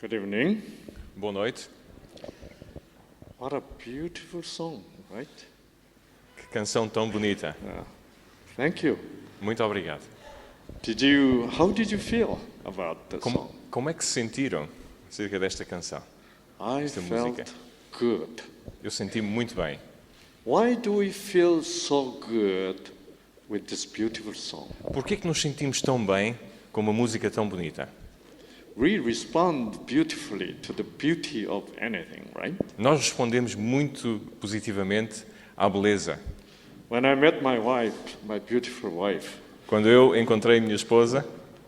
Good evening. Boa noite. What a beautiful song, right? Que canção tão bonita. Thank you. Muito obrigado. How did you feel about the song? Como é que se sentiram acerca desta canção? I felt música? good. Eu senti-me muito bem. Why do we feel so good with this beautiful song? Por que é que nos sentimos tão bem com uma música tão bonita? We respond beautifully to the beauty of anything, right? Nós respondemos muito positivamente à beleza. When I met my wife, my beautiful wife, Quando eu encontrei a minha esposa,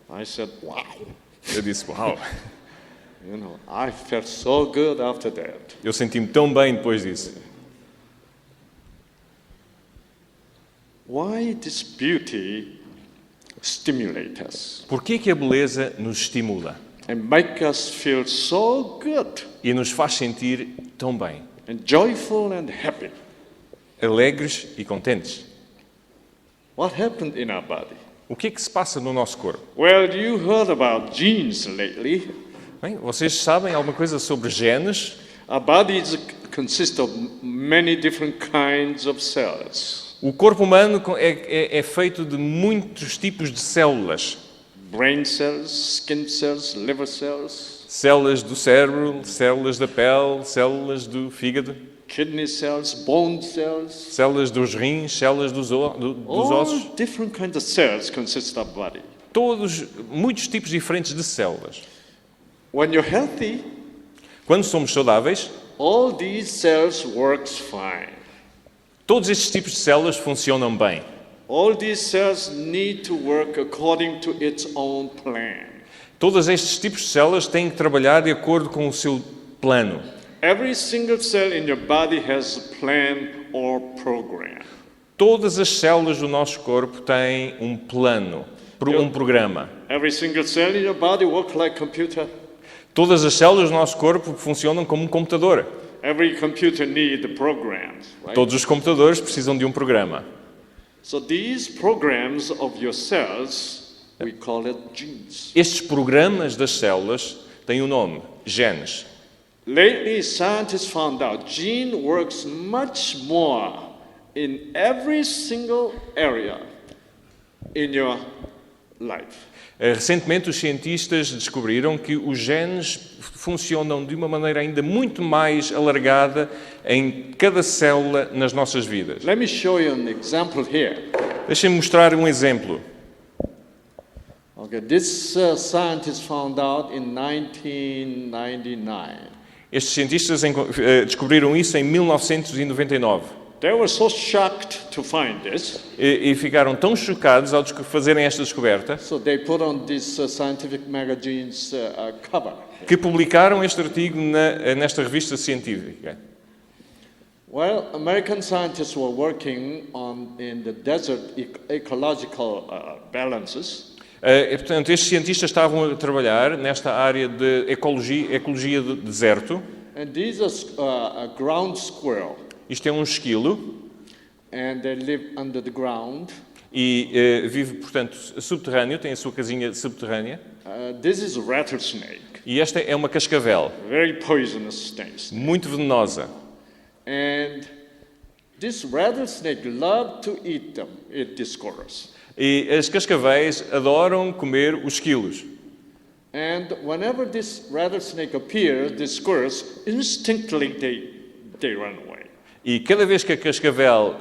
I said, wow. eu disse, uau, You know, I felt so good after that. eu senti-me tão bem depois disso. Why this beauty stimulates us Por que é que a beleza nos estimula and make us feel so good e nos faz sentir tão bem, and joyful and happy? alegres e contentes? What happened in our body? O que é que se passa no nosso corpo? Well, you heard about genes lately. Bem, vocês sabem alguma coisa sobre genes? Our bodies consist of many different kinds of cells. O corpo humano é feito de muitos tipos de células. Brain cells, skin cells, liver cells, Células do cérebro, células da pele, células do fígado, kidney cells, bone cells. células dos rins, células dos ossos. All different kinds of cells consist of body. Muitos tipos diferentes de células. When you're healthy, Quando somos saudáveis, all these cells works fine. todos estes tipos de células funcionam bem. All these cells need to work according to its own plan. Todos estes tipos de células têm que trabalhar de acordo com o seu plano. Every single cell in your body has a plan or program. Todas as células do nosso corpo têm um plano, um programa. Every single cell in your body works like computer. Todas as células do nosso corpo funcionam como um computador. Every computer needs programs, right? Todos os computadores precisam de um programa. So these programs of your cells, we call it genes. Estes programas das células têm um nome, genes. Lately, scientists found out gene works much more in every single area in your life. Recentemente, os cientistas descobriram que os genes funcionam de uma maneira ainda muito mais alargada em cada célula nas nossas vidas. Let me show you an example here. Deixem-me mostrar um exemplo. Okay, this scientist found out in 1999. Estes cientistas descobriram isso em 1999 They were so shocked to find this, e ficaram tão chocados ao fazerem esta descoberta so they put on this scientific magazine's cover. que publicaram este artigo nesta revista científica. Well, American scientists were working in the desert ecological balances. Portanto, estes cientistas estavam a trabalhar nesta área de ecologia do deserto. And these are a ground squirrel. Isto é um esquilo And they live under the ground. e vive, portanto, subterrâneo, tem a sua casinha subterrânea. This is a rattlesnake, E esta é uma cascavel, very poisonous snake. muito venenosa. And this rattlesnake loved to eat them, eat these squirrels. E as cascavéis adoram comer os esquilos. And whenever this rattlesnake appears, the squirrels instinctively they run away. E cada vez que a cascavel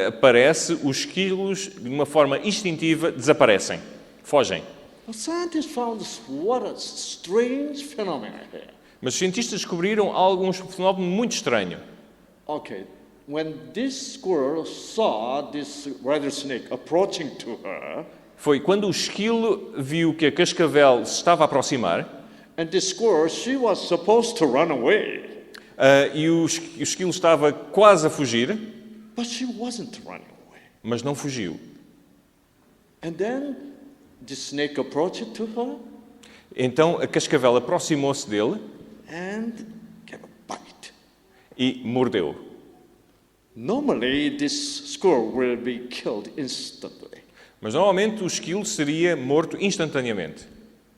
aparece, os esquilos, de uma forma instintiva, desaparecem, fogem. The scientists found this, what a strange phenomenon here. Mas os cientistas descobriram um fenómeno muito estranho. Okay, when this squirrel saw this rattlesnake approaching to her, Foi quando o esquilo viu que a cascavel se estava a aproximar and the squirrel, she was supposed to run away, e o esquilo estava quase a fugir, but she wasn't running away. mas não fugiu. And then the snake approached to her Então a cascavel aproximou-se dele and gave a bite. e mordeu. Normally, this squirrel will be killed instantly. Mas normalmente o esquilo seria morto instantaneamente.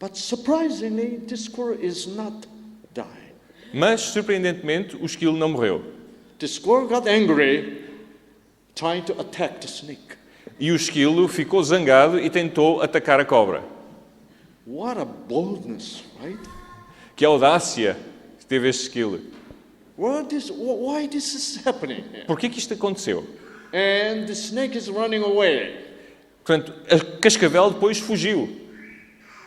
But surprisingly, this squirrel is not dying. Mas, surpreendentemente, o esquilo não morreu. The squirrel got angry, trying to attack the snake. E o esquilo ficou zangado e tentou atacar a cobra. What a boldness, right? Que audácia teve este esquilo. Why this is happening here? Por que isto aconteceu? And the snake is running away. Portanto, a cascavel depois fugiu.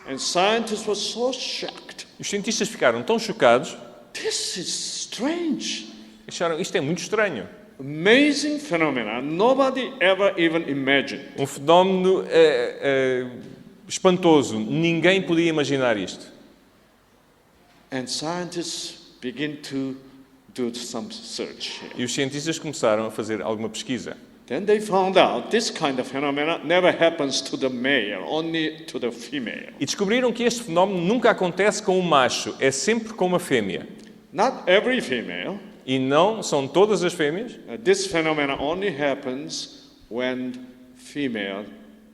And scientists were so shocked. Os cientistas ficaram tão chocados, This is strange. acharam isto é muito estranho. Amazing phenomena. Nobody ever even imagined. Um fenómeno espantoso. Ninguém podia imaginar isto. And scientists begin to do some search here. E os cientistas começaram a fazer alguma pesquisa. Then they found out this kind of phenomena never happens to the male, only to the female. E descobriram que este fenómeno nunca acontece com um macho, é sempre com uma fêmea. Not every female. E não são todas as fêmeas. This phenomena only happens when female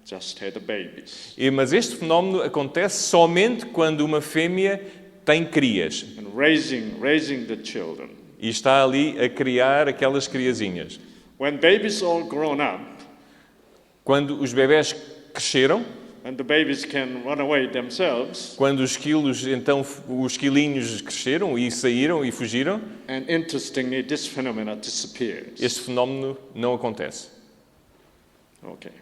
just had babies. Mas este fenómeno acontece somente quando uma fêmea tem crias And raising the children. e está ali a criar aquelas criazinhas. When babies all grown up, Quando os bebés cresceram, and the babies can run away themselves, quando os esquilos, então os esquilinhos cresceram e saíram e fugiram, and interestingly, this phenomena disappears. este fenómeno não acontece. Okay.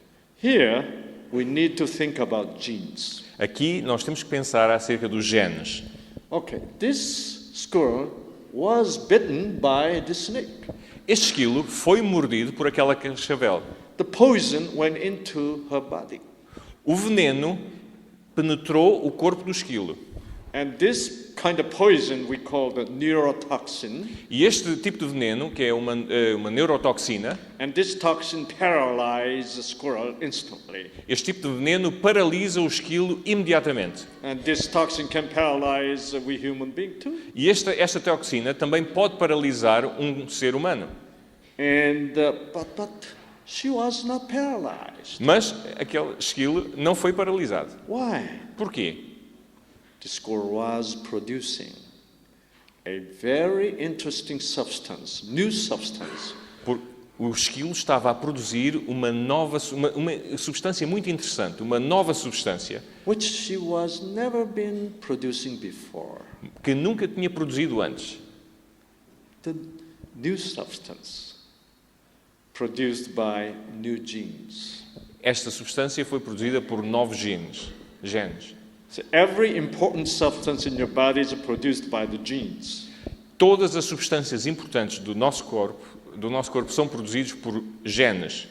Here, we need to think about genes. Aqui nós temos que pensar acerca dos genes. Okay, this squirrel was bitten by the snake. Este esquilo foi mordido por aquela cascavel. The poison went into her body. O veneno penetrou o corpo do esquilo. And this kind of poison we call the neurotoxin, E este tipo de veneno, que é uma neurotoxina, and this toxin paralyzes the squirrel instantly. este tipo de veneno paralisa o esquilo imediatamente. And this toxin can paralyze we human being too. E esta toxina também pode paralisar um ser humano. And but she was not paralyzed. Mas aquele esquilo não foi paralisado. Why? Porquê? The squirrel was producing a very interesting substance, new substance, O esquilo estava a produzir uma substância muito interessante, uma nova substância which she was never been producing before. que nunca tinha produzido antes. The new substance produced by new genes. Esta substância foi produzida por novos genes. So every important substance in your body is produced by the genes. Todas as substâncias importantes do nosso corpo são produzidas por genes.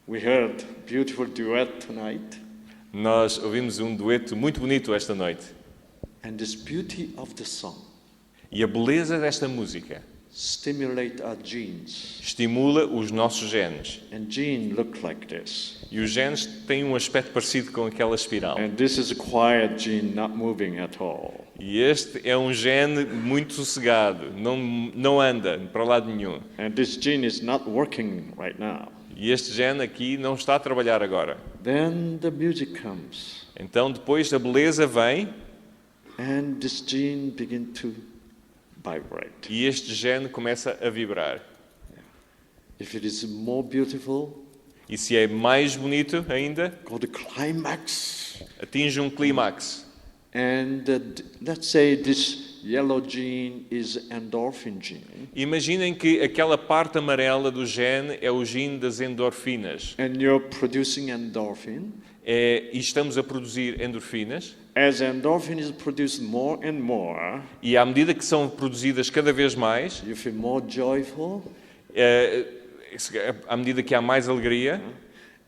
We heard beautiful duet tonight, Nós ouvimos um dueto muito bonito esta noite. and this beauty of the song E a beleza desta música stimulate our genes, estimula os nossos genes. and gene look like this. E os genes têm um aspecto parecido com aquela espiral. And this is a quiet gene, not moving at all. E este é um gene muito sossegado, não anda para lado nenhum. And this gene is not working right now. E este gene aqui não está a trabalhar agora. Then the music comes, Então depois a beleza vem and this gene begin to vibrate. e este gene começa a vibrar. If it is more beautiful, E se é mais bonito ainda, go to climax. atinge um clímax. And let's say this yellow gene is endorphin gene, Imaginem que aquela parte amarela do gene é o gene das endorfinas. and you're producing endorphin. E estamos a produzir endorfinas. As endorphin is produced more and more, E à medida que são produzidas cada vez mais, you feel more joyful. à medida que há mais alegria,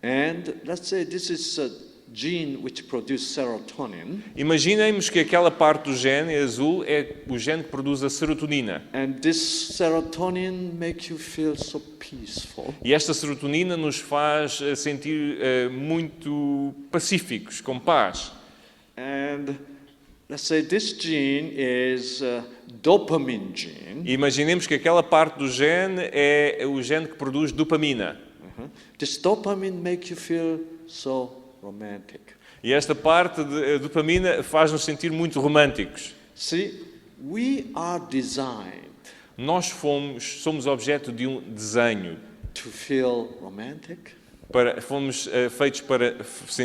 And let's say this is a gene which produces serotonin, imaginemos que aquela parte do gene azul é o gene que produz a serotonina. and this serotonin makes you feel so peaceful. E esta serotonina nos faz sentir muito pacíficos, com paz. And let's say this gene is a dopamine gene. E imaginemos que aquela parte do gene é o gene que produz dopamina. This dopamine makes you feel so romantic. E esta parte de dopamina faz-nos sentir muito românticos. See, we are designed Nós somos objeto de um desenho. to feel romantic, Fomos feitos para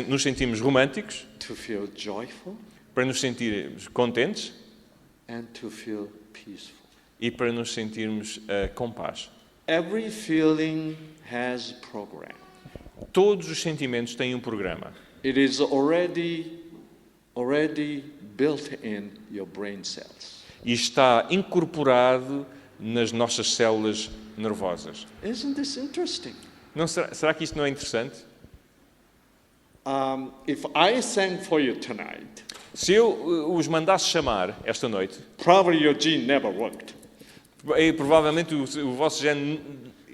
nos sentirmos românticos, to feel joyful, para nos sentirmos contentes and to feel peaceful. e para nos sentirmos com paz. Every feeling has program. Todos os sentimentos têm um programa. It is already built in your brain cells. E está incorporado nas nossas células nervosas. Isn't this interesting? Não, será que isto não é interessante? If I sang for you tonight, Se eu os mandasse chamar esta noite, probably your gene never worked. provavelmente o vosso gene,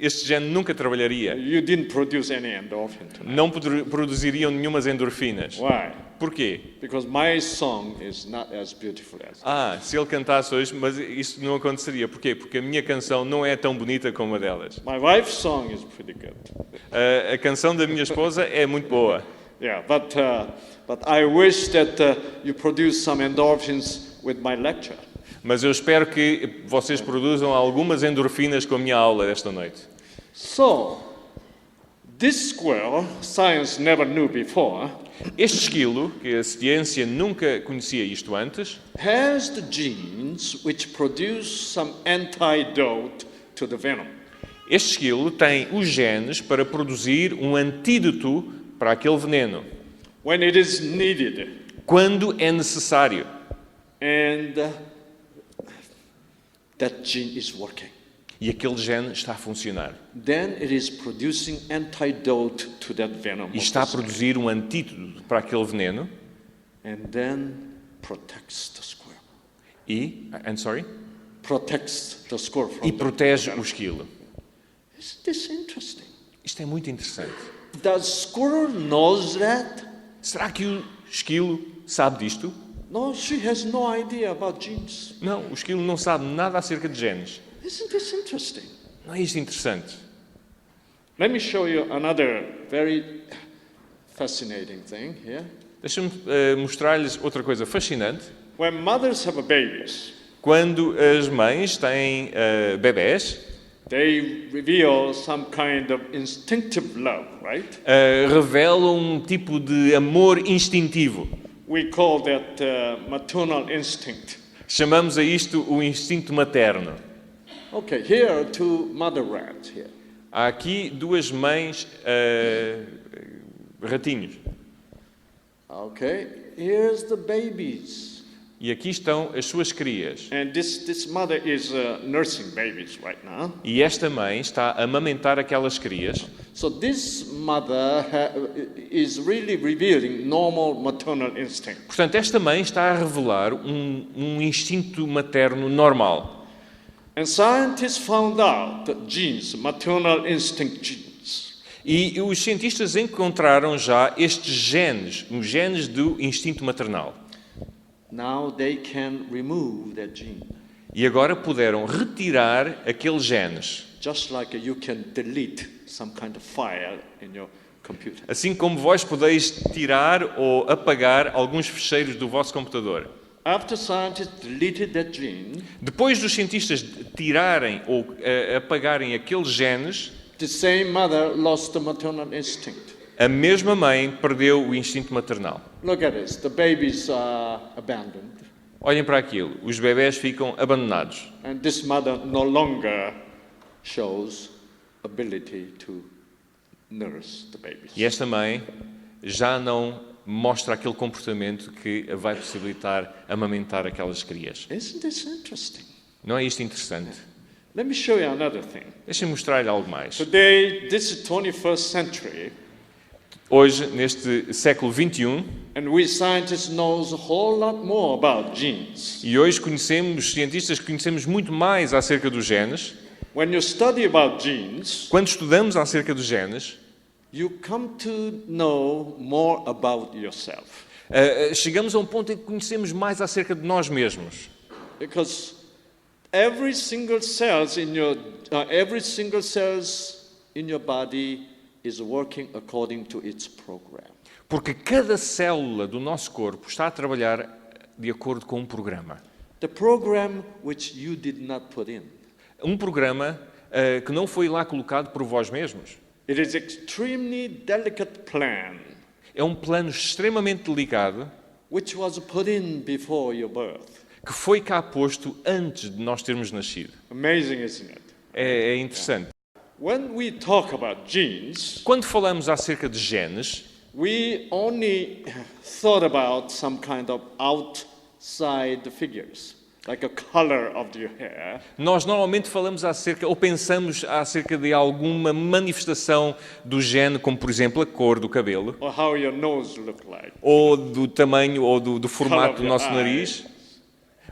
este gene nunca trabalharia. You didn't produce any endorphin tonight. Não produziriam nenhumas endorfinas. Why? Porquê? Because my song is not as beautiful as. Se ele cantasse hoje, mas isso não aconteceria. Porquê? Porque a minha canção não é tão bonita como a delas. My wife's song is pretty good. A canção da minha esposa é muito boa. Yeah, but I wish that you produce some endorphins with my lecture. Mas eu espero que vocês produzam algumas endorfinas com a minha aula esta noite. So, this squirrel, science never knew before, Este esquilo, que a ciência nunca conhecia isto antes, has the genes which produce some antidote to the venom. este esquilo tem os genes para produzir um antídoto para aquele veneno, When it is needed. quando é necessário. And that gene is working. E aquele gene está a funcionar. Then it is producing antidote to that venom. E está a produzir um antídoto para aquele veneno And then protects the squirrel. protects the squirrel from E the protege o esquilo. Isn't this interesting? Isto é muito interessante. The squirrel knows that? Será que o esquilo sabe disto? No, she has no idea about genes. Não, o esquilo não sabe nada acerca de genes. Isn't this interesting? Não é isto interessante? Let me show you another very fascinating thing here. Deixa-me mostrar-lhes outra coisa fascinante. When mothers have babies, Quando as mães têm bebés, they reveal some kind of instinctive love, right? revelam um tipo de amor instintivo. We call that maternal instinct. Chamamos a isto o instinto materno. Okay, here are two mother rats here. Há aqui duas mães ratinhos. Okay, here's the babies. E aqui estão as suas crias. And this mother is nursing babies right now. E esta mãe está a amamentar aquelas crias. So this mother is really revealing normal maternal instinct. Portanto, esta mãe está a revelar um instinto materno normal. And scientists found out that genes, maternal instinct genes, E os cientistas encontraram já estes genes, os genes do instinto maternal. now they can remove that gene. E agora puderam retirar aqueles genes. Just like you can delete some kind of file in your computer. Assim como vós podeis tirar ou apagar alguns ficheiros do vosso computador. After scientists deleted that gene, Depois dos cientistas tirarem ou apagarem aqueles genes, the same mother lost the maternal instinct. a mesma mãe perdeu o instinto maternal. Look at this. The babies are abandoned. Olhem para aquilo. Os bebés ficam abandonados. And this mother no longer shows ability to nurse the babies. E esta mãe já não mostra aquele comportamento que vai possibilitar amamentar aquelas crias. Isn't this interesting? Não é isto interessante? Let me show you another thing. Deixem-me mostrar-lhe algo mais. Today, this is 21st century, Hoje, neste século XXI, and we scientists knows a whole lot more about genes. e hoje os cientistas conhecemos muito mais acerca dos genes. When you study about genes, Quando estudamos acerca dos genes, you come to know more about yourself. chegamos a um ponto em que conhecemos mais acerca de nós mesmos. Because every single cells in your body is working according to its program. Porque cada célula do nosso corpo está a trabalhar de acordo com um programa. The program which you did not put in. Um programa que não foi lá colocado por vós mesmos. It is extremely delicate plan É um plano extremamente delicado which was put in before your birth. que foi cá posto antes de nós termos nascido. Amazing, isn't it? É interessante. When we talk about genes, Quando falamos acerca de genes, we only thought about some kind of outside figures, like a color of your hair, nós normalmente falamos acerca, ou pensamos acerca de alguma manifestação do gene, como por exemplo a cor do cabelo, or how your nose look like, ou do tamanho ou do formato do nosso nariz,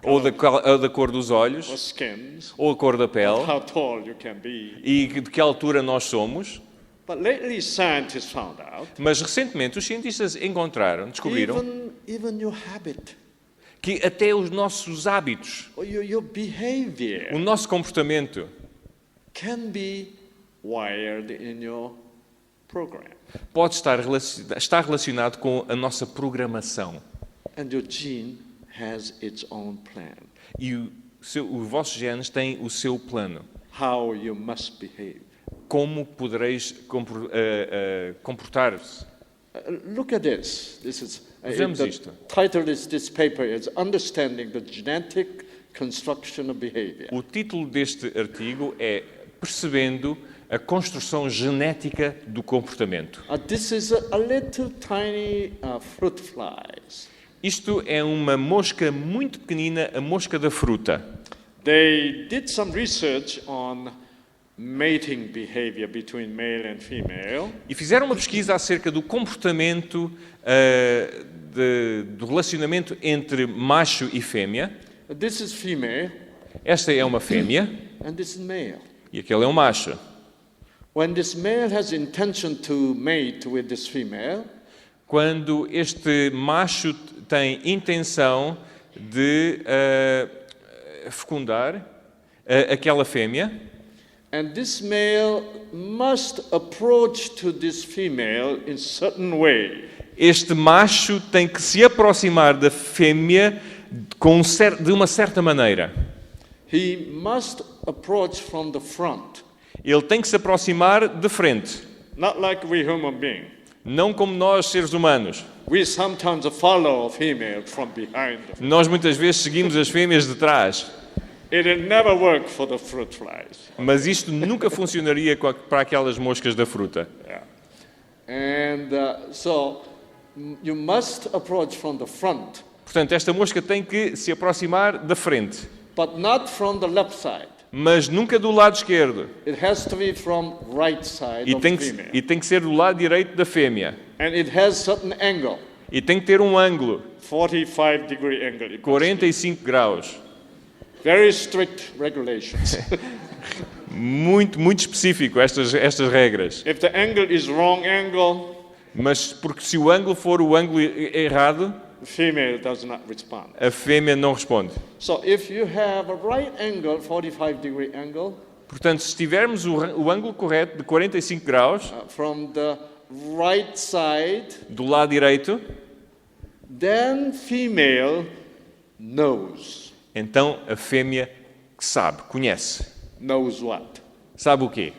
ou da cor dos olhos, or skins, ou a cor da pele, how tall you can be. e de que altura nós somos. But lately scientists found out Mas recentemente os cientistas descobriram even your habit, que até os nossos hábitos, or your behavior o nosso comportamento, can be wired in your program. pode estar relacionado com a nossa programação. And your gene has its own plan, E o vosso genes tem o seu plano. how you must behave. Como podereis comportar-se. Look at this. This is Vejamos the isto. title is this paper is Understanding the Genetic Construction of Behavior. O título deste artigo é Percebendo a construção genética do comportamento. This is a little tiny fruit flies. Isto é uma mosca muito pequenina, a mosca da fruta. They did some research on mating behavior between male and female. E fizeram uma pesquisa acerca do comportamento do relacionamento entre macho e fêmea. This is female, Esta é uma fêmea and this is male. e aquele é um macho. When this male has intention to mate with this female, Quando este macho tem intenção de fecundar aquela fêmea, and this male must approach to this female in certain way. este macho tem que se aproximar da fêmea de uma certa maneira. He must approach from the front, Ele tem que se aproximar de frente, not like we human beings. não como nós, seres humanos. We sometimes follow a female from behind. Nós muitas vezes seguimos as fêmeas de trás, It will never work for the fruit flies. mas isto nunca funcionaria para aquelas moscas da fruta. Yeah. And so you must approach from the front, Portanto, esta mosca tem que se aproximar da frente, but not from the left side. mas nunca do lado esquerdo. It has to be from right side E of tem, the female. e tem que ser do lado direito da fêmea. And it has certain angle, E tem que ter um ângulo, 45-degree angle. It must be. 45 graus. Very strict regulations. Muito, muito específico estas regras. If the angle is wrong angle, Mas porque se o ângulo for o ângulo errado, the female does not respond. a fêmea não responde. So if you have a right angle, 45-degree angle, Portanto, se tivermos o ângulo correto de 45 graus, from the right side, do lado direito, then female knows. então a fêmea sabe, conhece. Knows what? Sabe o quê?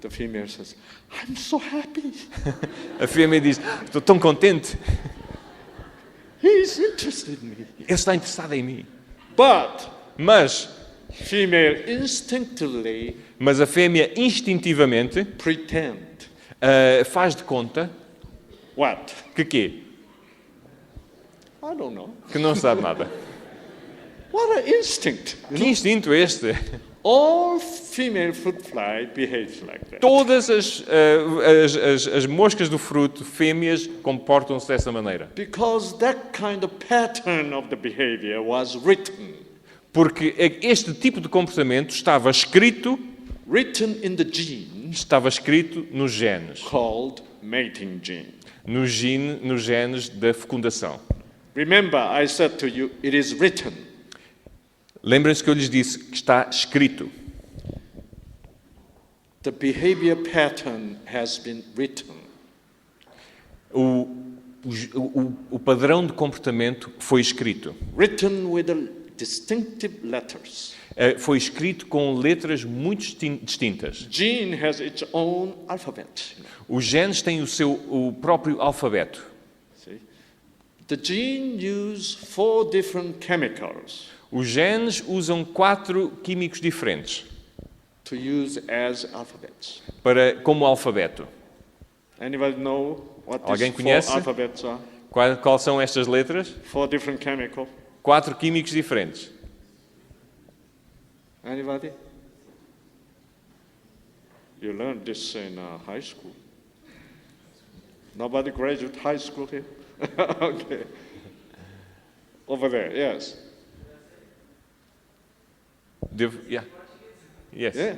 The female says, I'm so happy. A fêmea diz, estou tão contente, He's interested in me. ele está interessado em mim. But Mas female instinctively a fêmea instintivamente pretend. faz de conta What? que quê? I don't know. Que não sabe nada. What an instinct. Que instinto é este? All female fruit fly behaves like that. Todas as moscas do fruto, fêmeas, comportam-se dessa maneira. Because that kind of pattern of the behavior was written Porque este tipo de comportamento estava escrito in the gene nos genes. called mating gene. Nos genes da fecundação. Remember, I said to you, it is written. Lembrem-se que eu lhes disse que está escrito. The behavior pattern has been written. O padrão de comportamento foi escrito. Written with distinctive letters. Foi escrito com letras muito distintas. Gene has its own alphabet. Os genes têm o próprio alfabeto. See? The gene use 4 different chemicals Os genes usam 4 químicos diferentes to use as alphabets. como alfabeto. Anybody know what Alguém these 4 conhece? alphabets are? Quais são estas letras? 4 different chemicals. 4 químicos diferentes. Anybody? You learned this in high school. Nobody graduate high school here? Okay. Over there, yes. Yeah. Yes. Yeah.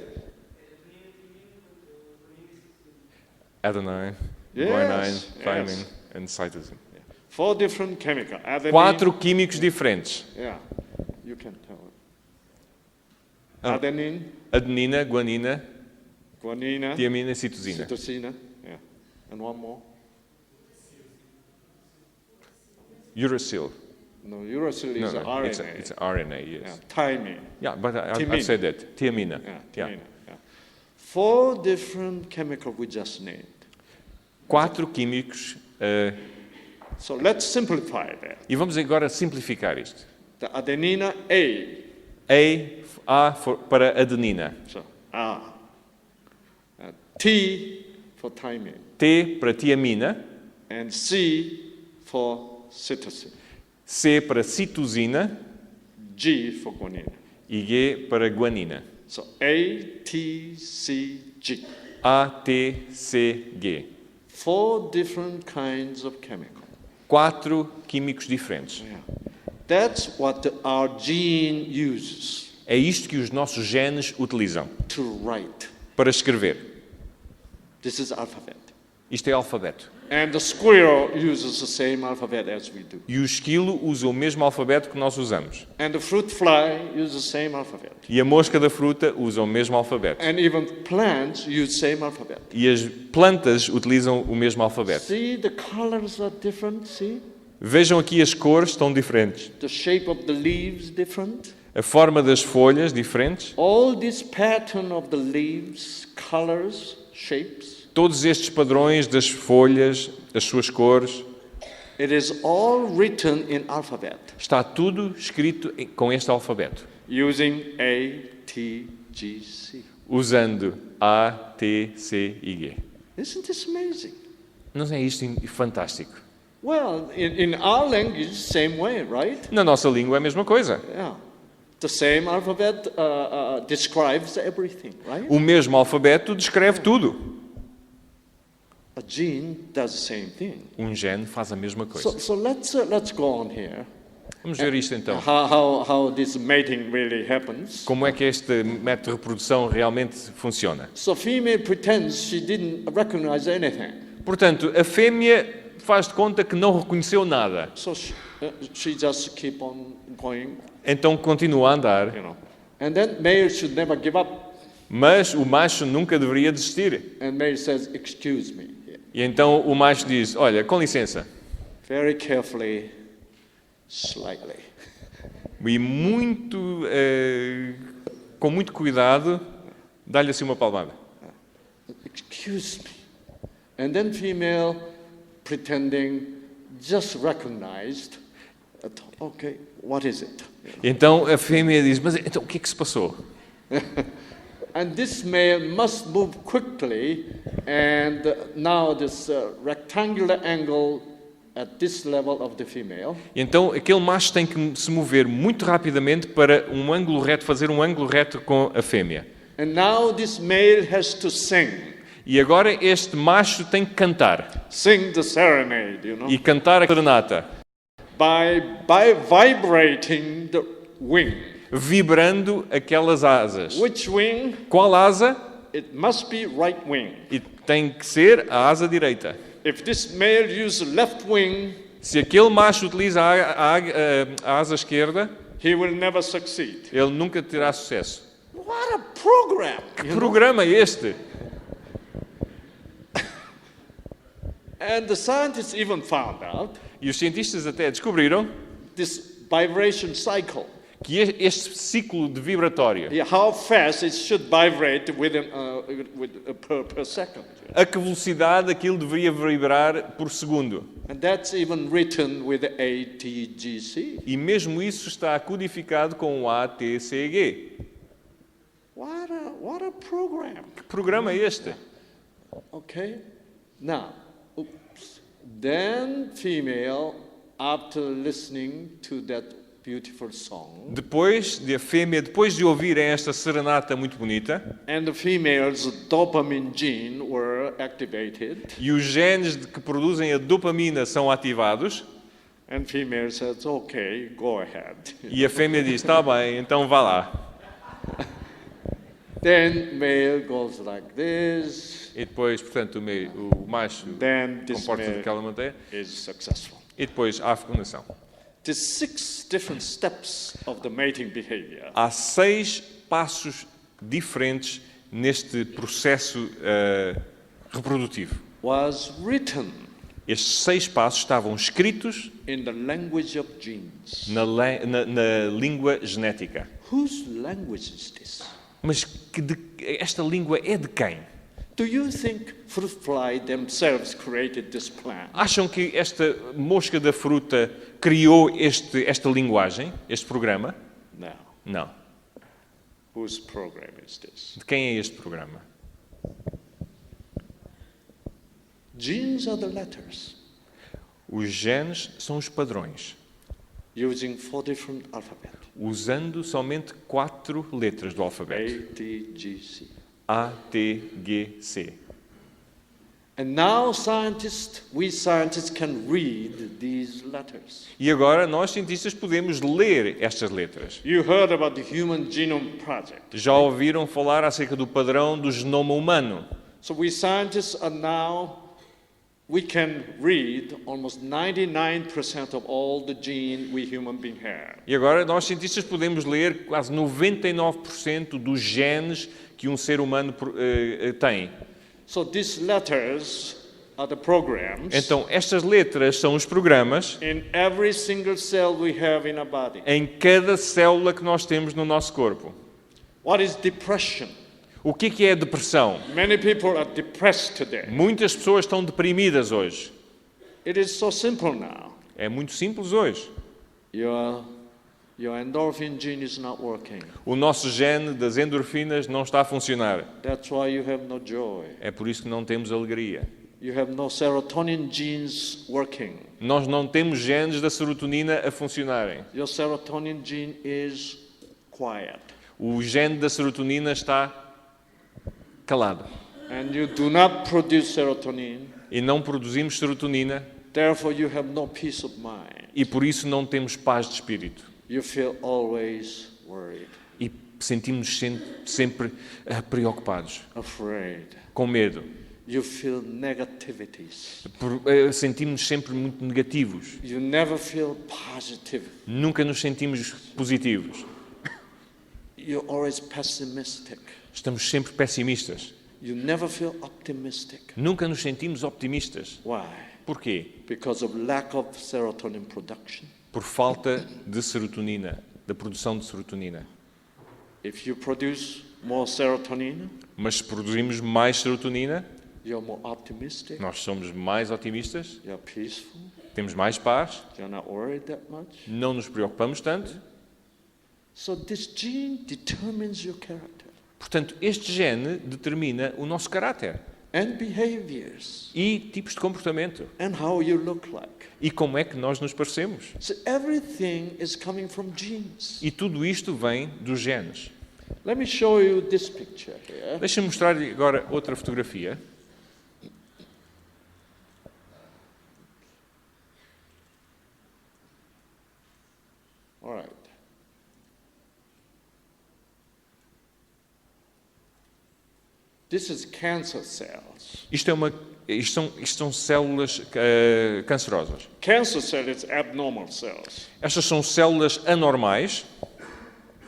Adenine, Yes, guanine, thymine yes. and cytosine. 4 different chemicals. Adenine. 4 químicos diferentes. Yeah, you can tell it. Ah. Adenine, Adenina, guanina, guanina, tiamina e citosina. cytosine. Yeah. And one more. Uracil. No, uracil is No, RNA. it's RNA, Yeah, yes. thymine. Yeah, but I Thymine. said that. Tiamina. Yeah, Yeah. thymine. Yeah. 4 different chemicals we just named. 4 químicos. So let's simplify that. E vamos agora simplificar isto. The adenina A. Para adenina. So A. T for thymine. T para tiamina. And C for cytosine. C para citosina. G for guanine. E G para guanina. So A, T, C, G. A, T, C, G. 4 different kinds of chemical. 4 químicos diferentes. Yeah. That's what our gene uses É isto que os nossos genes utilizam to write. para escrever. This is alphabet. Isto é alfabeto. And the squirrel uses the same alphabet as we do. E o esquilo usa o mesmo alfabeto que nós usamos. And the fruit fly uses the same alphabet. E a mosca da fruta usa o mesmo alfabeto. And even plants use same alphabet. E as plantas utilizam o mesmo alfabeto. See, the colors are different, see? Vejam aqui as cores estão diferentes. The shape of the leaves different. A forma das folhas diferentes. All this pattern of the leaves, colors, shapes, Todos estes padrões das folhas, as suas cores, it is all written in alphabet está tudo escrito com este alfabeto. using A, T, G, C. Usando A, T, C e G. Isn't this amazing? Não é isto fantástico? Well, in our language, same way, right? Na nossa língua é a mesma coisa. Yeah. The same alphabet describes everything, right? O mesmo alfabeto descreve tudo. A gene does the same thing. Um gene faz a mesma coisa. So let's go on here. Vamos ver isto então. How this mating really happens. Como é que este método de reprodução realmente funciona? So female pretends she didn't recognize anything. Portanto, a fêmea faz de conta que não reconheceu nada. So she just keep on going, Então continua a andar. you know. And then male should never give up. Mas o macho nunca deveria desistir. And male says, "Excuse me." E então o macho diz, olha, com licença. Very carefully, slightly. E com muito cuidado, dá-lhe assim uma palmada. Excuse me. And then female pretending just recognized that, okay, what is it? Então a fêmea diz, mas então o que é que se passou? And this male must move quickly, and now this rectangular angle at this level of the female. Então aquele macho tem que se mover muito rapidamente para um ângulo reto, fazer um ângulo reto com a fêmea. And now this male has to sing. E agora este macho tem que cantar. Sing the serenade, you know, E cantar a serenata. by vibrating the wing. Vibrando aquelas asas. Which wing? Qual asa? It must be right wing. E tem que ser a asa direita. If this male uses left wing, Se aquele macho utiliza a asa esquerda, he will never succeed. ele nunca terá sucesso. What a program! Que programa é este? And the scientists even found out E os cientistas até descobriram this vibration cycle. que este ciclo de vibratório, How fast it should vibrate per second. a que velocidade aquilo deveria vibrar por segundo. And that's even written with ATGC. E mesmo isso está codificado com o ATCG. What a program. Que programa é este? Okay? Now, oops. Then female, after listening to that beautiful song, Depois de a fêmea, depois de ouvirem esta serenata muito bonita, and the female's dopamine gene were activated, e os genes que produzem a dopamina são ativados, and female says, okay, go ahead. e a fêmea diz, está bem, então vá lá. Then male goes like this, E depois, portanto, o macho then this comporta-se male daquela maneira, is successful. e depois há a fecundação. There's 6 different steps of the mating behavior. Há 6 passos diferentes neste processo reprodutivo. Was written Estes 6 passos estavam escritos in the language of genes. na língua genética. Whose language is this? Mas esta língua é de quem? Do you think fruit fly themselves created this plan? Acham que esta mosca da fruta criou esta linguagem, este programa? No. Não. Whose program is this? De quem é este programa? Genes are the letters, Os genes são os padrões, using 4 different alphabets. usando somente 4 letras do alfabeto. A, T, G, C. A, T, G, C. And now we scientists can read these letters. E agora nós cientistas podemos ler estas letras. You heard about the Human Genome Project. Já ouviram falar acerca do padrão do genoma humano? So we scientists we can read almost 99% of all the gene we human being have. E agora nós cientistas podemos ler quase 99% dos genes que um ser humano tem. So these letters are the programs. Então, estas letras são os programas In every single cell we have in our body. em cada célula que nós temos no nosso corpo. What is depression? O que é a depressão? Many people are depressed today. Muitas pessoas estão deprimidas hoje. It is so simple now. É muito simples hoje. Your endorphin gene is not working. O nosso gene das endorfinas não está a funcionar. That's why you have no joy. É por isso que não temos alegria. You have no serotonin genes working. Nós não temos genes da serotonina a funcionarem. Your serotonin gene is quiet. O gene da serotonina está calado. And you do not produce serotonin. E não produzimos serotonina Therefore you have no peace of mind. e por isso não temos paz de espírito. You feel always worried, E sentimos sempre preocupados, afraid. com medo. You feel negativities. Sentimos sempre muito negativos. You never feel positive. Nunca nos sentimos positivos. You're always pessimistic. Estamos sempre pessimistas. You never feel optimistic. Nunca nos sentimos optimistas. Why? Porquê? Because of lack of serotonin production. Por falta de serotonina, da produção de serotonina. If you produce more serotonin, Mas se produzimos mais serotonina, you're more optimistic, nós somos mais otimistas, you're peaceful, temos mais paz, you're not worried that much. não nos preocupamos tanto. So this gene determines your character Portanto, este gene determina o nosso caráter and behaviors e tipos de comportamento and how you look like. e como é que nós nos parecemos. So everything is coming from genes. E tudo isto vem dos genes. Let me show you this picture here. Deixa-me mostrar-lhe agora outra fotografia. All right. This is cancer cells. Isto são células cancerosas. Cancer cell is abnormal cells. Estas são células anormais.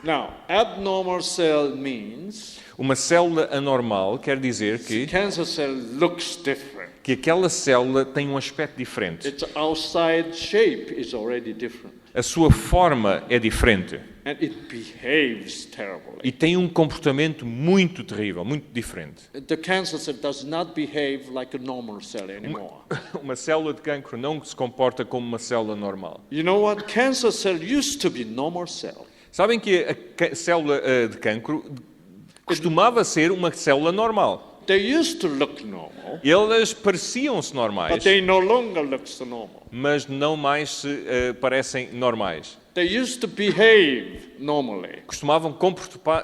Now, abnormal cell means Uma célula anormal quer dizer que cancer cell looks different. aquela célula tem um aspecto diferente. Its outside shape is already different. A sua forma é diferente And it behaves terribly. e tem um comportamento muito terrível, muito diferente. The cancer cell does not behave like a normal cell anymore. Uma célula de cancro não se comporta como uma célula normal. You know what? Cancer cell used to be normal cell. Sabem que a célula de cancro costumava ser uma célula normal. They used to look normal, Elas pareciam-se normais, but they no longer look so normal. mas não mais se parecem normais. They used to behave normally. Costumavam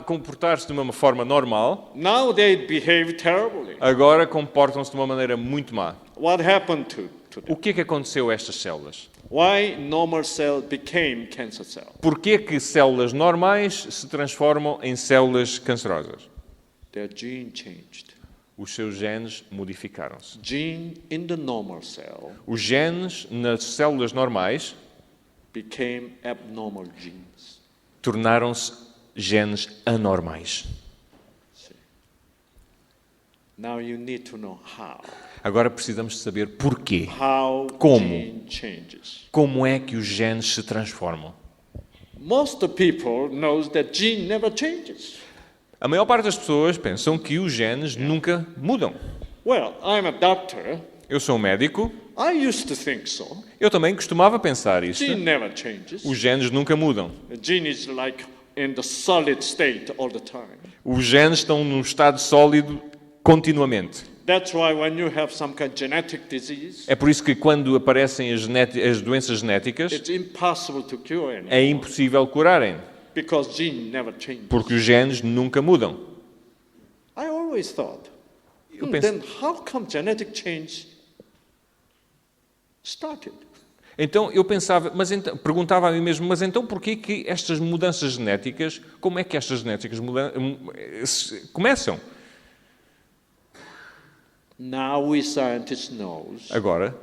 comportar-se de uma forma normal, Now they behave terribly. agora comportam-se de uma maneira muito má. What happened to them? O que é que aconteceu a estas células? Why normal cell became cancer cell? Porquê que células normais se transformam em células cancerosas? Their gene changed. Os seus genes modificaram-se. Gene in the normal cell Os genes nas células normais became abnormal genes. tornaram-se genes anormais. See. Now you need to know how. Agora precisamos de saber porquê. How Como? gene changes. Como é que os genes se transformam? Most of people knows that gene never changes. A maior parte das pessoas pensam que os genes nunca mudam. Well, I'm a doctor. Eu sou um médico, I used to think so. eu também costumava pensar isto. Gene never changes. Os genes nunca mudam. The gene is like in the solid state all the time. Os genes estão num estado sólido continuamente. That's why when you have some kind of genetic disease, É por isso que quando aparecem as doenças genéticas, it's impossible to cure anymore é impossível curarem, because gene never changes. porque os genes nunca mudam. I always thought Eu penso, Then how come genetic change started? então eu pensava, mas então, perguntava a mim mesmo, mas então porquê que estas mudanças genéticas, como é que estas genéticas começam? Now we scientists know Agora,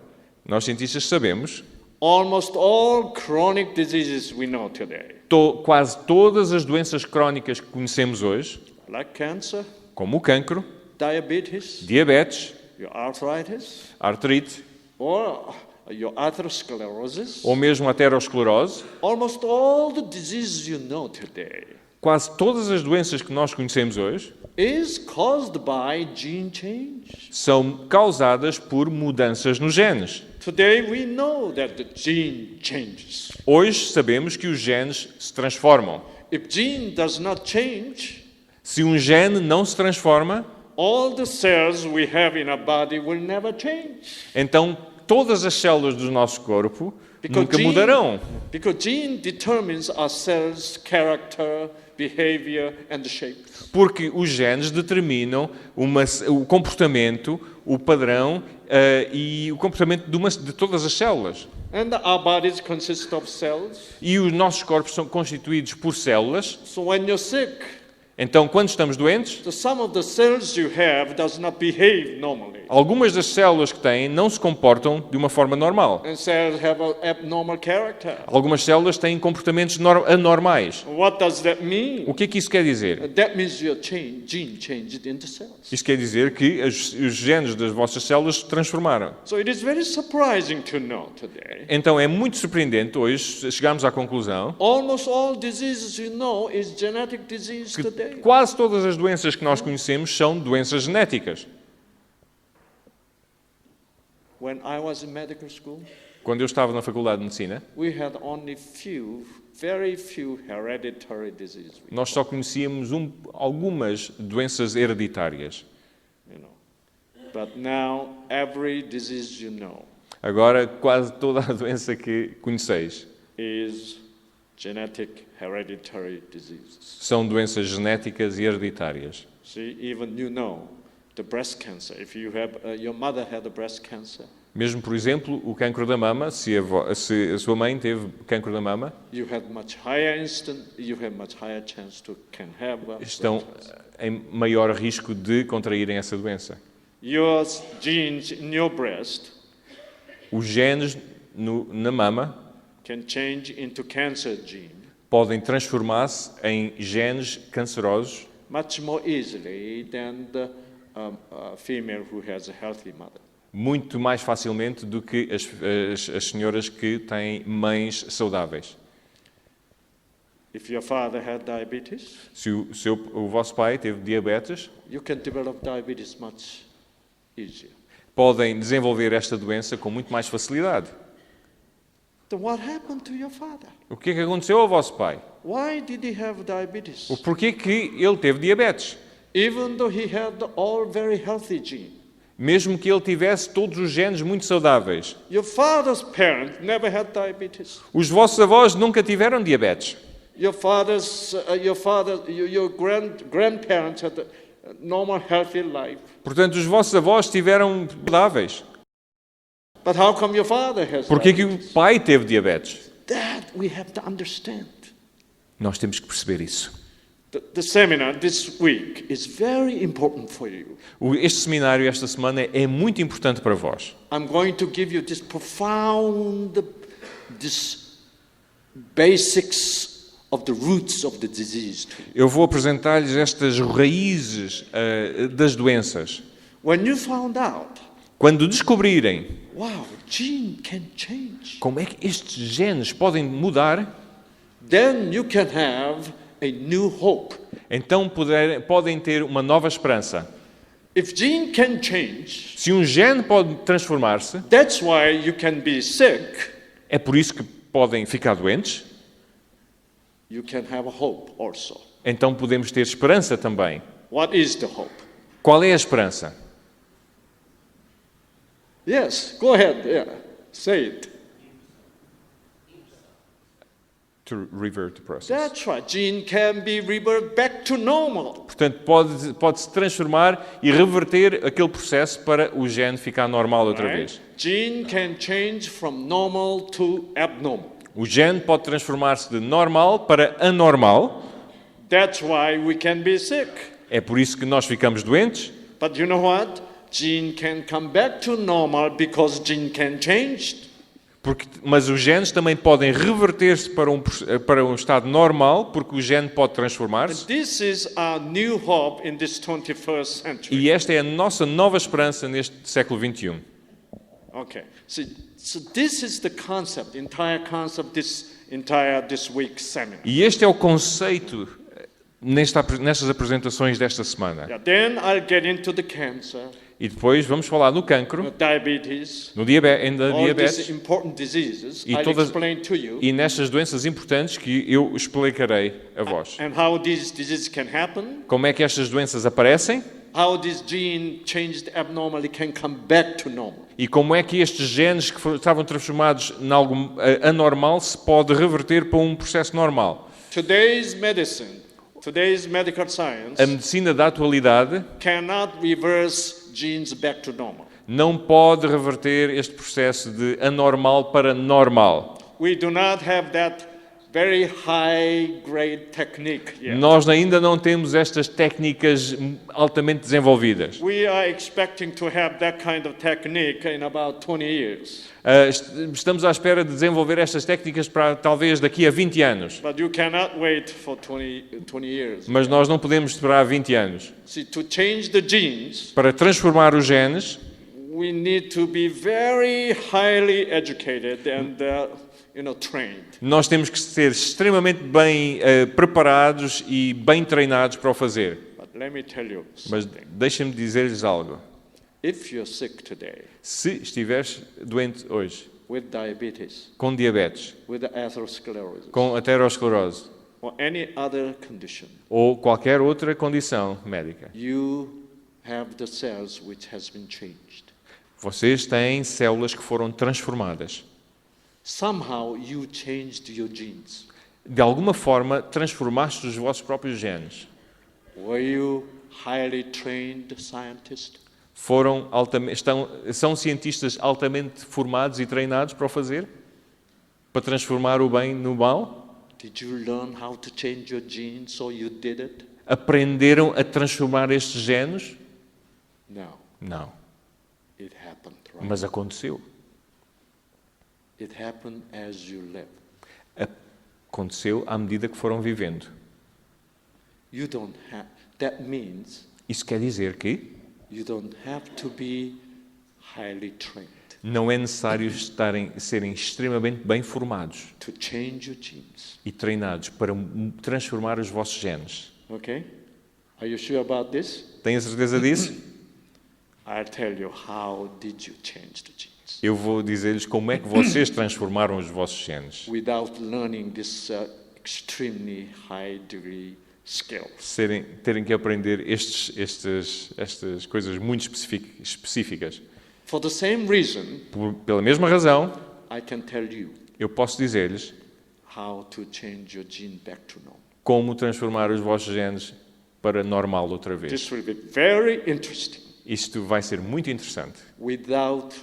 nós cientistas sabemos, almost all chronic diseases we know today, quase todas as doenças crónicas que conhecemos hoje, like cancer, como o cancro, diabetes, diabetes, your arthritis, artrite, or your atherosclerosis, ou mesmo a aterosclerose, almost all the diseases you know today quase todas as doenças que nós conhecemos hoje is caused by gene change. são causadas por mudanças nos genes. Today we know that the gene changes. Hoje sabemos que os genes se transformam. If gene does not change, Se um gene não se transforma, all the cells we have in our body will never change. então todas as células do nosso corpo nunca mudarão. Because gene determines our cells' character, behavior and shape. Porque os genes determinam o comportamento, o padrão e o comportamento de todas as células. And our bodies consist of cells. E os nossos corpos são constituídos por células. So when you're sick, Então, quando estamos doentes, some of the cells you have does not behave normally. algumas das células que têm não se comportam de uma forma normal. And cells have an abnormal character. Algumas células têm comportamentos anormais. What does that mean? O que é que isso quer dizer? That means your gene changed into cells. Isso quer dizer que os genes das vossas células se transformaram. So it is very surprising to know today. Então é muito surpreendente hoje chegarmos à conclusão Almost all diseases you know is genetic disease today. que quase todas as doenças que nós conhecemos são doenças genéticas. When I was in medical school, Quando eu estava na Faculdade de Medicina, we had only very few hereditary diseases. nós só conhecíamos algumas doenças hereditárias. You know. But now every disease you know Agora, quase toda a doença que conheceis is genetic hereditary diseases. são doenças genéticas e hereditárias. See, even you know the breast cancer. If you have your mother had a breast cancer, Mesmo, por exemplo, o cancro da mama, se a sua mãe teve cancro da mama, you have much higher chance to can have estão breast cancer. em maior risco de contraírem essa doença. Your genes in your breast Os genes na mama can change into cancer gene podem transformar-se em genes cancerosos much more easily than the female who has a healthy mother. muito mais facilmente do que as senhoras que têm mães saudáveis. If your father had diabetes, Se o vosso pai teve diabetes, you can develop diabetes much easier. podem desenvolver esta doença com muito mais facilidade. Then what happened to your father? O que é que aconteceu ao vosso pai? Why did he have diabetes? O porquê que ele teve diabetes? Even though he had all very healthy gene. Mesmo que ele tivesse todos os genes muito saudáveis. Your father's parents never had diabetes. Os vossos avós nunca tiveram diabetes. Your grandparents had a normal healthy life. Portanto, os vossos avós tiveram saudáveis. But how come your father has Porquê que o diabetes? pai teve diabetes? That we have to understand. Nós temos que perceber isso. The seminar this week is very important for you. Este seminário esta semana é muito importante para vós. I'm going to give you this basics of the roots of the disease to you. Eu vou apresentar-lhes estas raízes das doenças. When you found out, Quando descobrirem wow, gene can change, como é que estes genes podem mudar, then you can have a new hope. então podem ter uma nova esperança. If gene can change, Se um gene pode transformar-se, that's why you can be sick. é por isso que podem ficar doentes, You can have a hope also. então podemos ter esperança também. What is the hope? Qual é a esperança? Yes, go ahead. Yeah, say it. to revert the process. That's right. Gene can be reverted back to normal. Portanto, pode-se transformar e reverter aquele processo para o gene ficar normal outra Right? vez. Gene can change from normal to abnormal. O gene pode transformar-se de normal para anormal. That's why we can be sick. É por isso que nós ficamos doentes. But you know what? Gene can come back to normal because gene can change. Mas os genes também podem reverter-se para um estado normal, porque o gene pode transformar-se. This is our new hope in this 21st century. E esta é a nossa nova esperança neste século XXI. Okay. So this is the concept, entire concept, this week's seminar. E este é o conceito nestas apresentações desta semana. Yeah, then I'll get into the cancer, E depois vamos falar no cancro, diabetes, na all these diabetes important diseases. E I'll todas- explain to you e nestas doenças importantes que eu explicarei a vós. and how these diseases can happen, Como é que estas doenças aparecem how this gene changed abnormally can come back to normal. e como é que estes genes que estavam transformados em algo anormal se pode reverter para um processo normal. Today's medicine, today's medical science A medicina da atualidade cannot reverse genes back to normal. não pode reverter este processo de anormal para normal. We do not have that very high grade technique yet. Nós ainda não temos estas técnicas altamente desenvolvidas. We are expecting to have that kind of technique in about 20 years. Estamos à espera de desenvolver estas técnicas para talvez daqui a 20 anos. But you cannot wait for 20 years. Mas nós não podemos esperar 20 anos. See, to change the genes, Para transformar os genes, we need to be very highly educated and trained. nós temos que ser extremamente bem preparados e bem treinados para o fazer. But let me tell you Mas something. deixem-me dizer-lhes algo. If you're sick today Se estiveres doente hoje, with diabetes, com diabetes, with atherosclerosis, com aterosclerose or any other condition, ou qualquer outra condição médica, you have the cells which has been changed. vocês têm células que foram transformadas. Somehow you changed your genes. De alguma forma, transformaste os vossos próprios genes. Were you highly trained scientist? São cientistas altamente formados e treinados para o fazer? Para transformar o bem no mal? Did you learn how to change your genes so you did it? Aprenderam a transformar estes genes? No, Não. it happened, right? Mas aconteceu. It happened as you live. Aconteceu à medida que foram vivendo. You don't have, that means Isso quer dizer que you don't have to be highly trained não é necessário serem extremamente bem formados to change your genes. e treinados para transformar os vossos genes. Okay? Are you sure about this? Têm a certeza disso? I'll tell you how did you change the genes Eu vou dizer-lhes como é que vocês transformaram os vossos genes. without learning this extremely high degree skills. Terem que aprender estas coisas muito específicas. For the same reason, Pela mesma razão, I can tell you eu posso dizer-lhes how to change your gene back to normal. como transformar os vossos genes para normal outra vez. This will be very interesting Isto vai ser muito interessante, without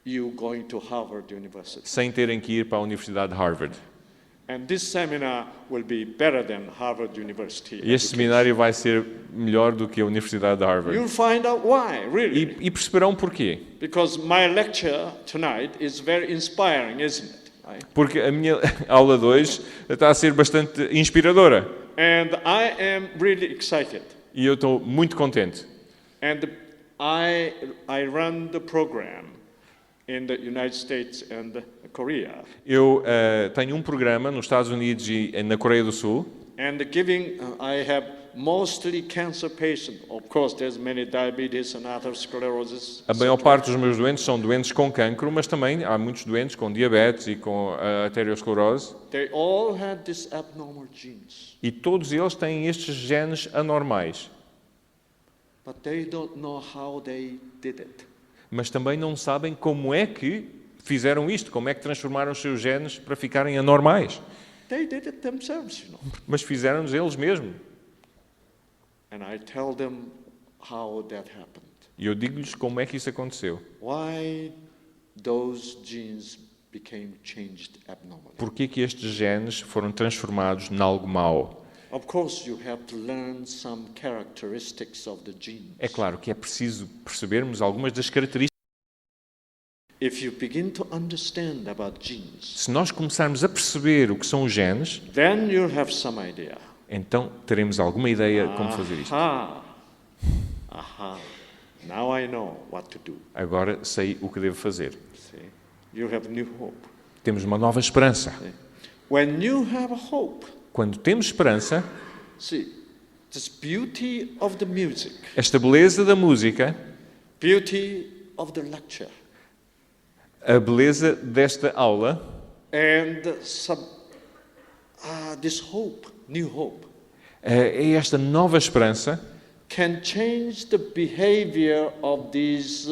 you going to Harvard University. sem terem que ir para a Universidade de Harvard. And this seminar will be better than Harvard University. E este seminário vai ser melhor do que a Universidade de Harvard. You'll find out why, really. E perceberão porquê. Because my lecture tonight is very inspiring, isn't it? Right? Porque a minha aula de hoje está a ser bastante inspiradora. And I am really excited. E eu estou muito contente. And I run the program in the United States and Korea. Eu tenho um programa nos Estados Unidos e na Coreia do Sul. And I have mostly cancer patients. Of course, there's many diabetes and atherosclerosis. A maior parte dos meus doentes são doentes com cancro, mas também há muitos doentes com diabetes e com arteriosclerose. They all had these abnormal genes. E todos eles têm estes genes anormais. But they don't know how they did it. Mas também não sabem como é que fizeram isto, como é que transformaram os seus genes para ficarem anormais. They did it themselves, Mas fizeram-nos eles mesmos. And I tell them how that happened. E eu digo-lhes como é que isso aconteceu. Why those genes became changed abnormally. Porquê que estes genes foram transformados em algo mau? Of course, you have to learn some characteristics of the genes. É claro que é preciso percebermos algumas das características. If you begin to understand about genes, Se nós começarmos a perceber o que são os genes, then you'll have some idea. então teremos alguma ideia de como fazer isto. Aha. Now I know what to do. Agora sei o que devo fazer. See? You have new hope. Temos uma nova esperança. When you have hope, Quando temos esperança, see, this beauty of the music, esta beleza da música, beauty of the lecture, a beleza desta aula and this hope, new hope, é esta nova esperança can change the behavior of these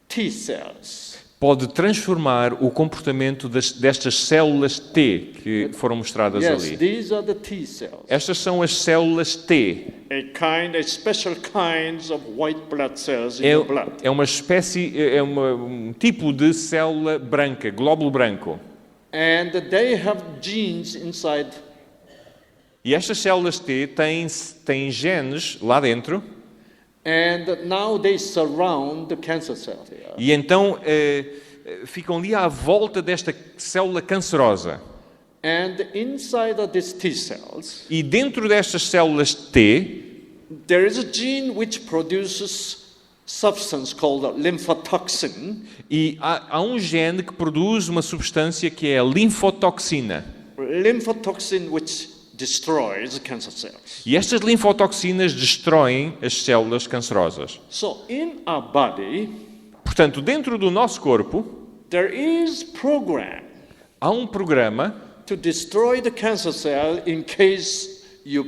T cells. pode transformar o comportamento destas células T que foram mostradas Yes, ali. these are the T cells. Estas são as células T. A special kinds of white blood cells in your blood. É uma espécie, um tipo de célula branca, glóbulo branco. And they have genes inside. E estas células T têm genes lá dentro. And now they surround the cancer cell here. E então ficam ali à volta desta célula cancerosa. And inside of these T cells, E dentro destas células T, there is a gene which produces substance called lymphotoxin. e há um gene que produz uma substância que é a linfotoxina. Lymphotoxin which destroys cancer cells. E estas linfotoxinas destroem as células cancerosas. So in our body, Portanto, dentro do nosso corpo, there is program há um programa to destroy the cancer cell in case you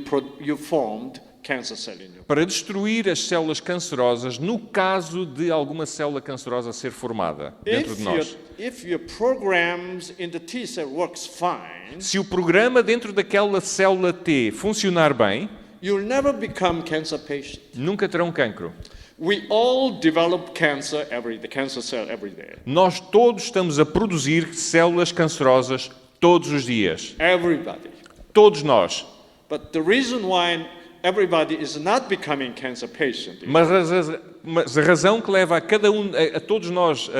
formed cancer cell in you. para destruir as células cancerosas no caso de alguma célula cancerosa ser formada dentro de nós. If your programs in the T cell works fine, Se o programa dentro daquela célula T funcionar bem, you'll never become cancer patient. nunca terão cancro. We all develop cancer cell every day. Nós todos estamos a produzir células cancerosas todos os dias. Everybody. Todos nós. But the reason why everybody is not becoming cancer patient Mas a razão que leva a todos nós,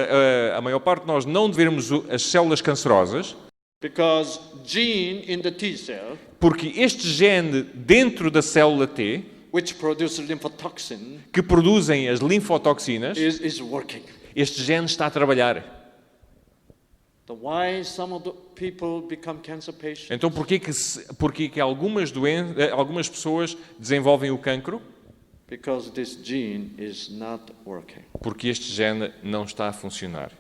a maior parte de nós, não devermos as células cancerosas, because gene in the T cell, porque este gene dentro da célula T, which produces lymphotoxin, que produzem as linfotoxinas, is working. este gene está a trabalhar. So why some of the people become cancer patients? Então porquê que algumas pessoas desenvolvem o cancro? Because this gene is not working. Porque este gene não está a funcionar.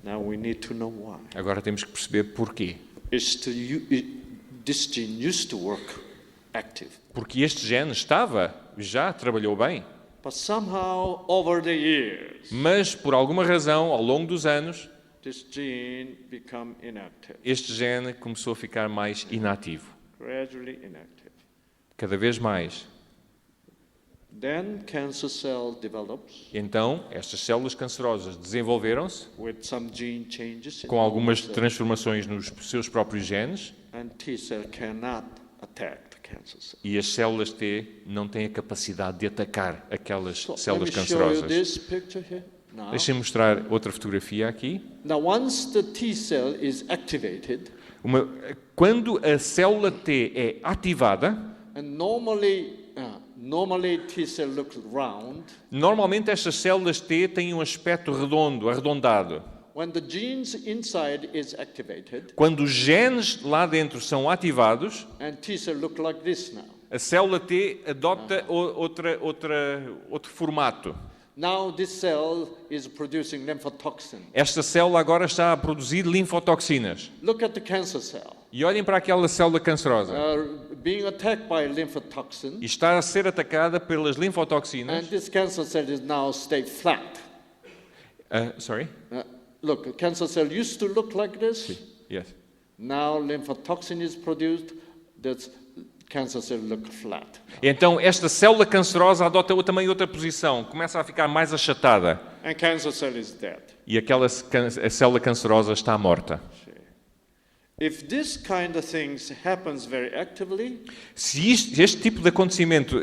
Now we need to know why. Agora temos que perceber porquê. This gene used to work active. Porque este gene já trabalhou bem. But somehow over the years, Mas por alguma razão, ao longo dos anos, this gene become inactive. este gene começou a ficar mais inativo. Gradually inactive. Cada vez mais. Then cancer cell develops Então, estas células cancerosas desenvolveram-se with some gene changes in com algumas the cell, transformações nos seus próprios genes and T cell cannot attack the cancer cell. e as células T não têm a capacidade de atacar aquelas So células let me show you cancerosas. this picture here. Now, Deixem-me mostrar outra fotografia aqui. now once the T cell is activated, Quando a célula T é ativada, and normally T cell looks round. normalmente estas células T têm um aspecto redondo, arredondado. When the genes inside is activated, Quando os genes lá dentro são ativados, and T cell look like this now. a célula T adota outro formato. Now this cell is producing lymphotoxin. Esta célula agora está a produzir linfotoxinas. Look at the cancer cell. E olhem para aquela célula cancerosa. Being attacked by lymphotoxin, E está a ser atacada pelas and linfotoxinas. this cancer cell is now stay flat. Sorry? Look, cancer cell used to look like this. Yes. Now lymphotoxin is produced, the cancer cell look flat. Então, esta célula cancerosa adota também outra posição, começa a ficar mais achatada. And cancer cell is dead. E a célula cancerosa está morta. If this kind of things happens very actively, Se este tipo de acontecimento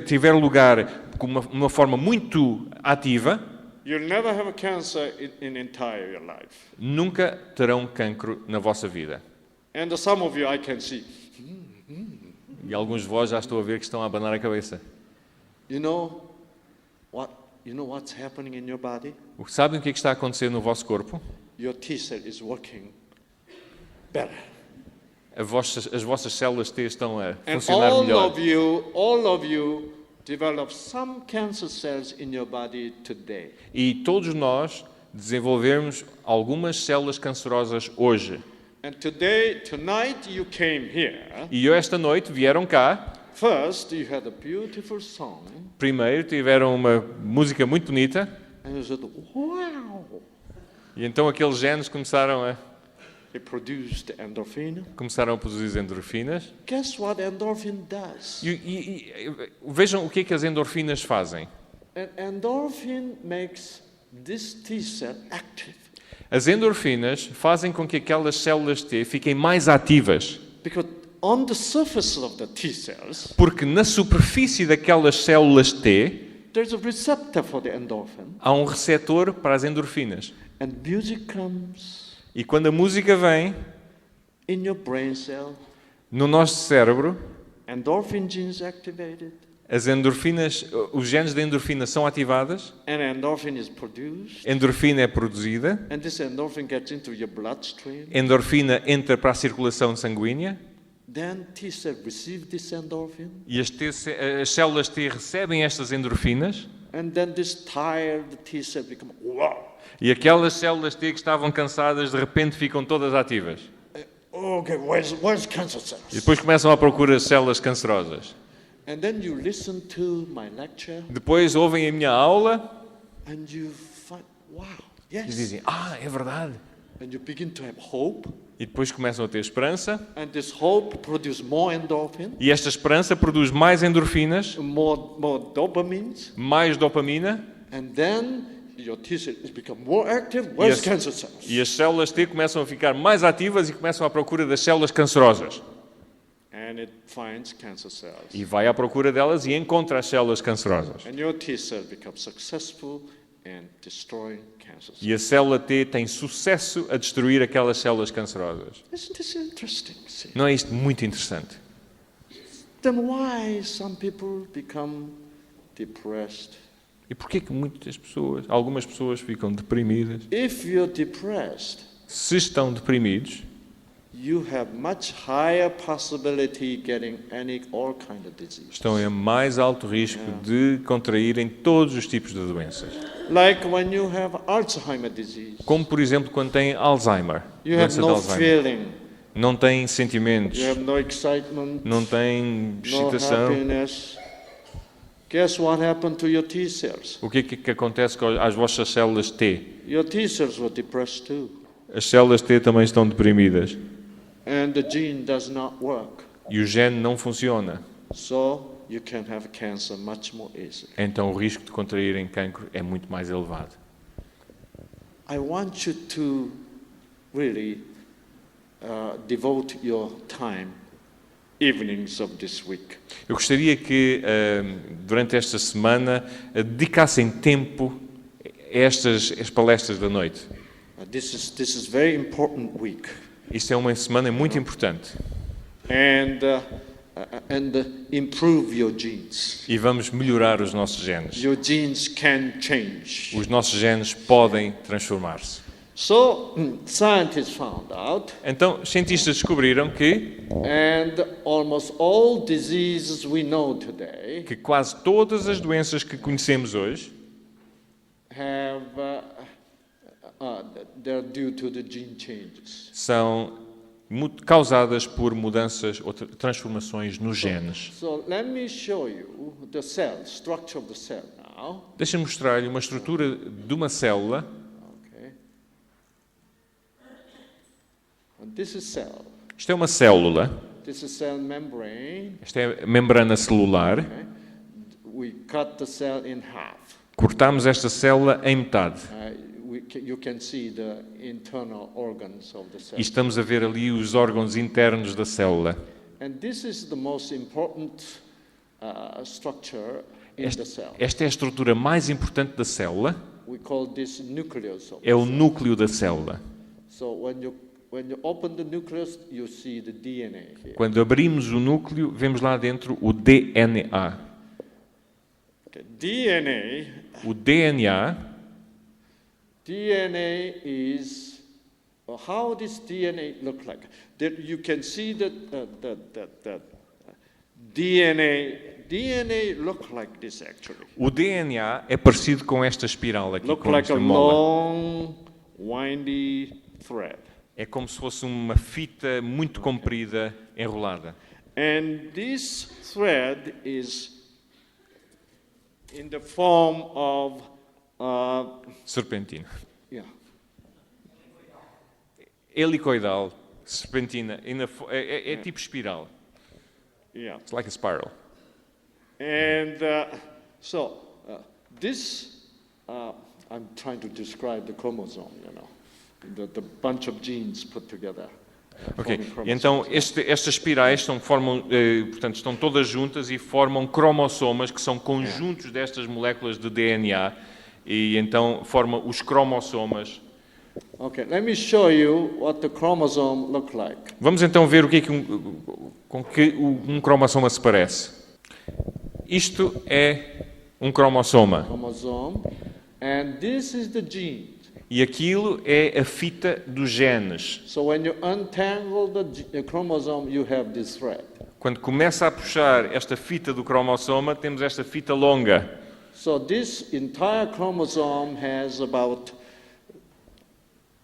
tiver lugar com uma forma muito ativa, you'll never have a cancer in entire your life. nunca terão cancro na vossa vida. And some of you I can see. E alguns de vós já estou a ver que estão a abanar a cabeça. You know what's happening in your body? Sabem o que é que está a acontecer no vosso corpo? Your T cell is working better. As vossas células T estão a And funcionar melhor. all of you develop some cancer cells in your body today. E todos nós desenvolvemos algumas células cancerosas hoje. And tonight you came here. E esta noite vieram cá. First, you had a beautiful song. Primeiro tiveram uma música muito bonita. And you said, wow. E então aqueles genes começaram a produzir endorfinas. Guess what endorphin does? Vejam o que é que as endorfinas fazem. An endorphin makes this T cell active. As endorfinas fazem com que aquelas células T fiquem mais ativas. Because on the surface of the T cells, porque na superfície daquelas células T, there's a receptor for the endorphin. Há um receptor para as endorfinas. And music comes. E quando a música vem, in your brain cell, no nosso cérebro, endorphin genes activated. As endorfinas, os genes da endorfina são ativadas. And endorphin is produced. Endorfina é produzida. And this endorphin gets into your bloodstream. Endorfina entra para a circulação sanguínea. Then T cell receive this endorphin. E as células T recebem estas endorfinas. And then this tired T cell become wow. E aquelas células T que estavam cansadas de repente ficam todas ativas. Okay, where's cancer cells? E depois começam à procura de células cancerosas. And then you listen to my lecture. Depois ouvem a minha aula. And you find, wow, yes. E dizem, é verdade. And you begin to have hope. E depois começam a ter esperança. And this hope produces more endorphin. E esta esperança produz mais endorfinas. More dopamines. Mais dopamina. And then your T cells become more active. Where's cancer cells? E as células T começam a ficar mais ativas e começam à procura das células cancerosas. And it finds cancer cells. E vai à procura delas e encontra as células cancerosas. And your T cell becomes successful in destroying cancer cells. E a célula T tem sucesso a destruir aquelas células cancerosas. Isn't this interesting? See? Não é isto muito interessante? Then why some people become depressed? E porquê que algumas pessoas ficam deprimidas? If you're depressed, se estão deprimidos, you have much higher possibility getting all kind of disease. Estão em mais alto risco de contraírem todos os tipos de doenças. Like when you have Alzheimer disease. Como por exemplo quando têm Alzheimer. You have no feeling. Não têm sentimentos. You have no excitement. Não têm excitação. No happiness. Guess what happened to your T cells? O que é que acontece com as vossas células T? Your T cells were depressed too. As células T também estão deprimidas. And the gene does not work. E o gene não funciona. So you can have cancer much more easily. Então o risco de contraírem cancro é muito mais elevado. I want you to really devote your time evenings of this week. Eu gostaria que durante esta semana dedicassem tempo a estas palestras da noite. This is very important week. Isto é uma semana muito importante. And improve your genes. E vamos melhorar os nossos genes. Your genes can change. Os nossos genes podem transformar-se. So, scientists found out. Então, os cientistas descobriram que almost all diseases we know today que quase todas as doenças que conhecemos hoje they're due to the gene changes. São causadas por mudanças ou transformações nos genes. So let me show you the structure of the cell now. Deixa-me mostrar-lhe uma estrutura de uma célula. Okay. this is cell. Isto é uma célula. This is cell membrane. Esta é a membrana celular. Okay? We cut the cell in half. Cortamos esta célula em metade. You can see the internal organs of the cell. E estamos a ver ali os órgãos internos da célula. And this is the most important structure in the cell. Esta é a estrutura mais importante da célula. We call this nucleus of É o núcleo da célula. So when you open the nucleus, you see the DNA here. Quando abrimos o núcleo, vemos lá dentro o DNA. Okay. DNA O DNA is how this DNA look like. That you can see that DNA look like this actually. O DNA é parecido com esta espiral aqui, Look com like a esta mola. long, windy thread. É como se fosse uma fita muito comprida, enrolada. And this thread is in the form of Serpentina. yeah. Helicoidal, serpentina, é tipo espiral. Yeah. It's like a spiral. And this, I'm trying to describe the chromosome, the bunch of genes put together. Ok, forming chromosomes. então estas espirais portanto, estão todas juntas e formam cromossomas, que são conjuntos destas moléculas de DNA, e então formam os cromossomas. Okay, let me show you what the chromosome look like. Vamos então ver o que é que com que um cromossoma se parece. Isto é um cromossoma. Chromosome, and this is the gene. E aquilo é a fita dos genes. So when you untangle the chromosome, you have this thread. Quando começa a puxar esta fita do cromossoma, temos esta fita longa. So this entire chromosome has about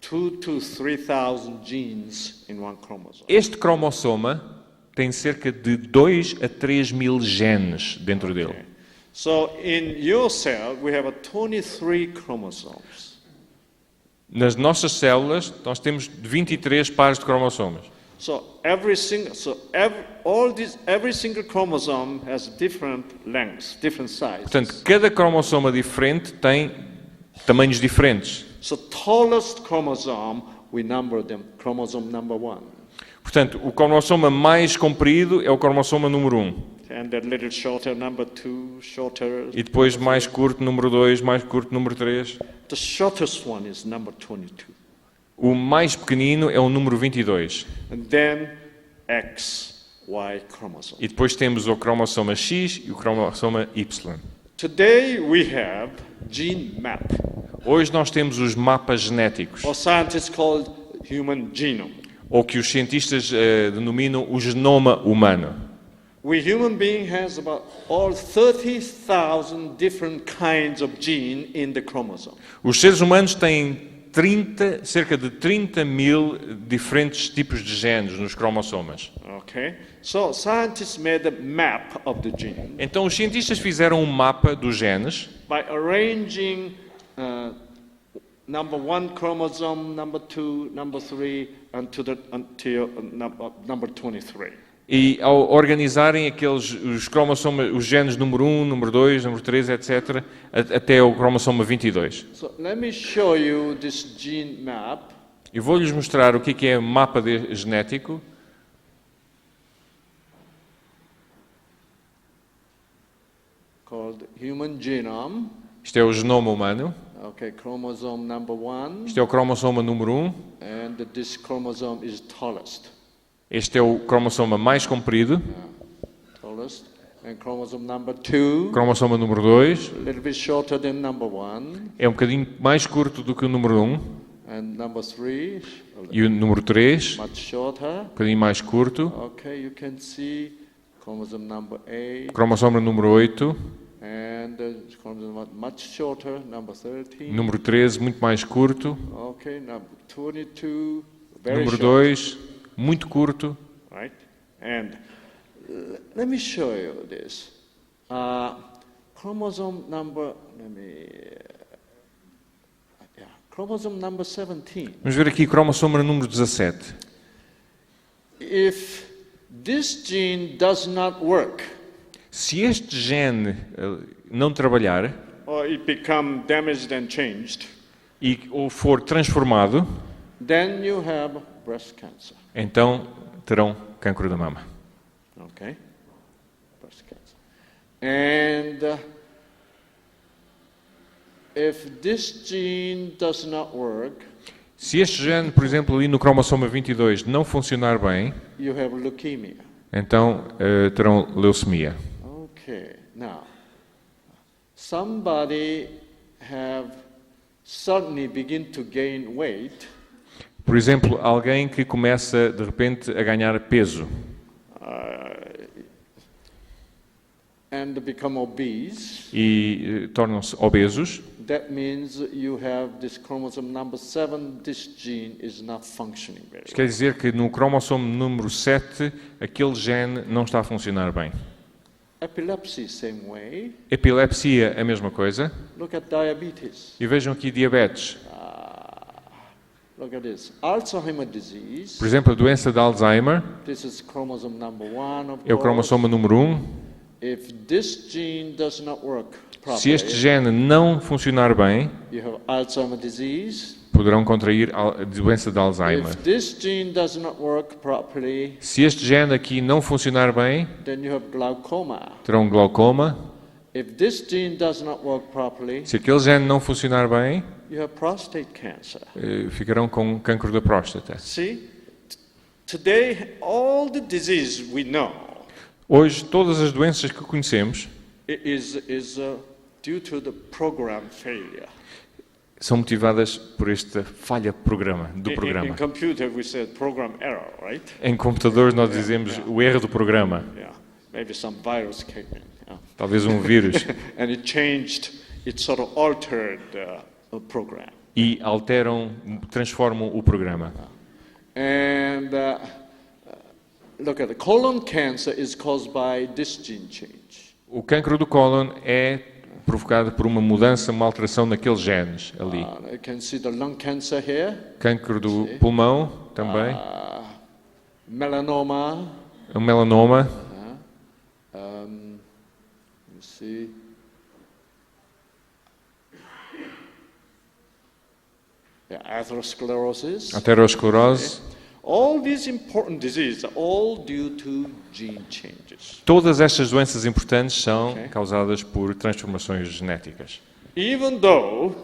2,000 to 3,000 genes in one chromosome. Este cromossoma tem cerca de 2 a 3 mil genes dentro dele. So in your cell, we have 23 chromosomes. Nas nossas células, nós temos 23 pares de cromossomas. So every single chromosome has different lengths, different sizes. Portanto, cada cromossoma diferente tem tamanhos diferentes. So tallest chromosome, we number them chromosome number 1. Portanto, o cromossoma mais comprido é o cromossoma número 1. And that little shorter number 2, shorter. E depois mais curto, número 2, mais curto, número 3. The shortest one is number 22. O mais pequenino é o número 22. And then XY chromosome. E depois temos o cromossoma X e o cromossoma Y. Today we have gene map, Hoje nós temos os mapas genéticos, or scientists called human genome. ou que os cientistas denominam o genoma humano. We human being has about all 30,000 different kinds of gene in the chromosome. Os seres humanos têm cerca de 30 mil diferentes tipos de genes nos cromossomas. Okay, so scientists made a map of the gene Então os cientistas fizeram um mapa dos genes by arranging number 1 chromosome, number 2, number 3, until number 23. e ao organizarem os cromossomas, os genes número 1, número 2, número 3, etc., até o cromossoma 22. So let me show you this gene map. Eu vou-lhes mostrar o que é mapa genético. Called human genome. Isto é o genoma humano. Okay, chromosome number 1, Isto é o cromossoma número 1. and this chromosome is tallest. Este é o cromossoma mais comprido. Tallest. And chromosome number 2, Cromossoma número 2 a little bit shorter than number 1, é um bocadinho mais curto do que o número 1. and number 3, E o número 3, much shorter. um bocadinho mais curto. Okay, you can see chromosome number 8, Cromossoma número 8. and chromosome much shorter, number 13. Número 13, muito mais curto. Okay, number 22, very Número short, 2, muito curto. right? And let me show you this. Chromosome number, chromosome number 17. Vamos ver aqui cromosoma número 17. if this gene does not work, Se este gene não trabalhar or it become damaged and changed, ou for transformado, then you have breast cancer. então terão cancro da mama. Okay? Breast cancer. And if this gene does not work, Se este gene, por exemplo, ali no cromossoma 22 não funcionar bem, you have leukemia. então terão leucemia. Okay. Now, somebody have suddenly begin to gain weight, Por exemplo, alguém que começa de repente a ganhar peso and become obese. e tornam-se obesos, That means you have this chromosome number 7, this gene is not functioning very isto well. quer dizer que no cromossomo número 7 aquele gene não está a funcionar bem. Epilepsy, same way. Epilepsia, a mesma coisa. Look at diabetes. E vejam aqui diabetes. Look at this. Alzheimer disease. Por exemplo, a doença de Alzheimer This is chromosome number 1, of é o course. cromossoma número 1. If this gene does not work Se este properly, gene não funcionar bem, you have Alzheimer disease. poderão contrair a doença de Alzheimer. If this gene does not work properly, Se este gene aqui não funcionar bem, then you have glaucoma. terão glaucoma. If this gene does not work properly, Se aquele gene não funcionar bem, you have prostate cancer. ficarão com cancro da próstata. See, today all the disease we know Hoje, todas as doenças que conhecemos is due to the program failure. são motivadas por esta falha do In programa. computer we said program error, right? Em computadores nós dizemos o erro do programa. Yeah, maybe some virus came in, yeah. Talvez um vírus. And it changed, it sort of altered the program. E transformam o programa. And look at the colon cancer is caused by this gene change. O cancro do cólon é provocado por uma mudança, uma alteração naqueles genes ali. You can see the lung cancer here, Cancro do pulmão também, melanoma. o melanoma, You see. Yeah, atherosclerosis. aterosclerose. All these important diseases are all due to gene changes. Todas estas doenças importantes são Okay. causadas por transformações genéticas. Even though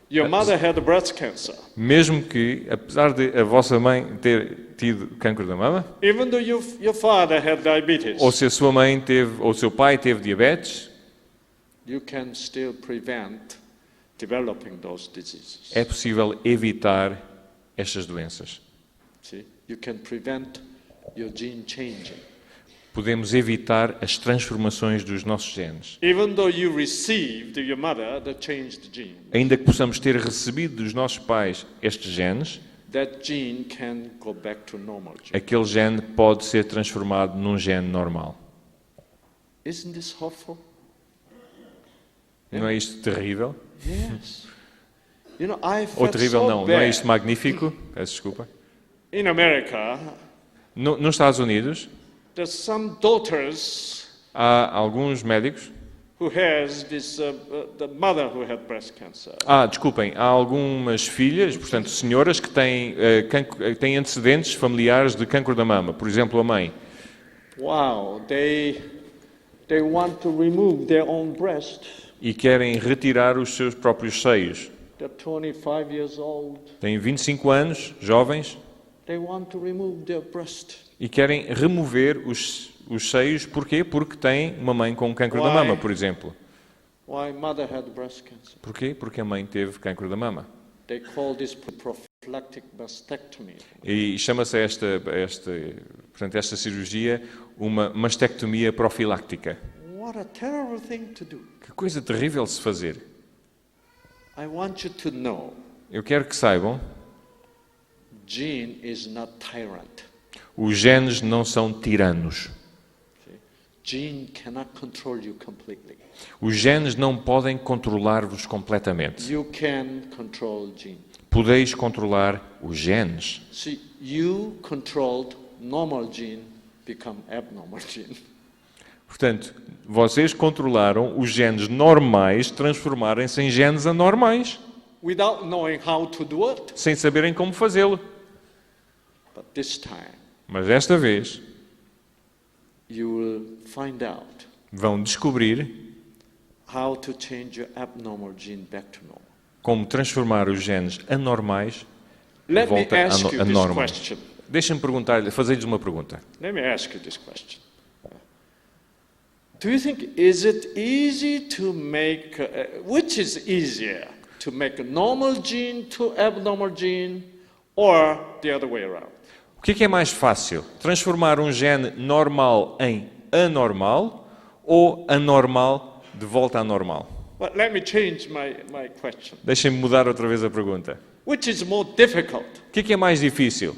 your mother had breast cancer, Mesmo que, apesar de a vossa mãe ter tido cancro da mama, even though your father had diabetes, ou se a sua mãe teve, ou o seu pai teve diabetes, you can still prevent developing those diseases. é possível evitar estas doenças. See, you can prevent your gene changing. Podemos evitar as transformações dos nossos genes. Even though you received your mother the changed gene, Ainda que possamos ter recebido dos nossos pais estes genes, that gene can go back to normal gene. aquele gene pode ser transformado num gene normal. Isn't this hopeful? Não é isto terrível? Yes. You know, I Ou felt terrível so não, não é bad. isto magnífico? Peço desculpa. In America, Nos Estados Unidos, there's some daughters há alguns médicos. who has this, the mother who had breast cancer. Desculpem, há algumas filhas, portanto, senhoras que têm antecedentes familiares de cancro da mama. Por exemplo, a mãe. Wow, they want to remove their own breast. E querem retirar os seus próprios seios. They're 25 years old. Têm 25 anos, jovens, They want to remove their breast. e querem remover os seios. Porquê? Porque têm uma mãe com cancro da Why? mama, por exemplo. Why mother had breast cancer? Porquê? Porque a mãe teve cancro da mama. They call this prophylactic mastectomy. E chama-se esta cirurgia uma mastectomia profiláctica. What a terrible thing to do. Que coisa terrível de se fazer. I want you to know, Eu quero que saibam, gene is not tyrant. os genes não são tiranos. Gene cannot control you completely. Os genes não podem controlar-vos completamente. You can control gene. Podeis controlar os genes. See, you controlled normal gene become abnormal gene. Portanto, vocês controlaram os genes normais transformarem-se em genes anormais, Without knowing how to do it. sem saberem como fazê-lo. But this time, Mas desta vez you will find out vão descobrir how to change your abnormal gene back to normal. como transformar os genes anormais de Let me volta ask you a this norma. question. Deixem-me perguntar-lhe, fazer-lhes uma pergunta. Let me ask you this question. Do you think is it easy to make which is easier to make a normal gene to abnormal gene or the other way around? O que é mais fácil? Transformar um gene normal em anormal ou anormal de volta a normal? But let me change my question. Deixem-me mudar outra vez a pergunta. Which is more difficult O que é mais difícil?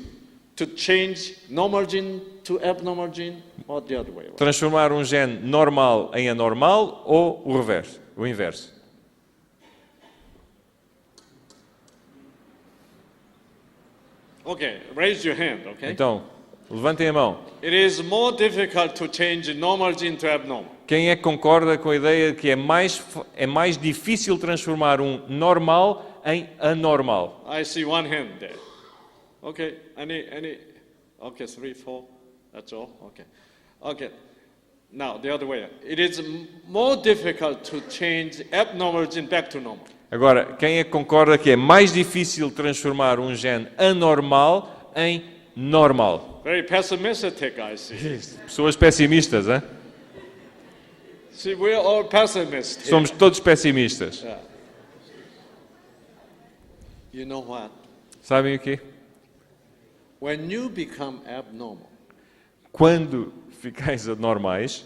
to change normal gene to abnormal gene or the other way around? Transformar um gene normal em anormal ou o reverso, o inverso? Okay, raise your hand, okay? Então, levantem a mão. It is more difficult to change normal gene to abnormal. Quem é que concorda com a ideia de que é mais difícil transformar um normal em anormal? I see one hand there. Okay, any? Okay, 3, 4. That's all. Okay, okay. Now the other way. It is more difficult to change abnormal gene back to normal. Agora, quem é que concorda que é mais difícil transformar um gene anormal em normal? Very pessimistic, I see. Pessoas pessimistas, hein? See, we're all pessimists. here. Somos todos pessimistas. You know what? Sabem o quê? When you become abnormal, Quando ficais anormais,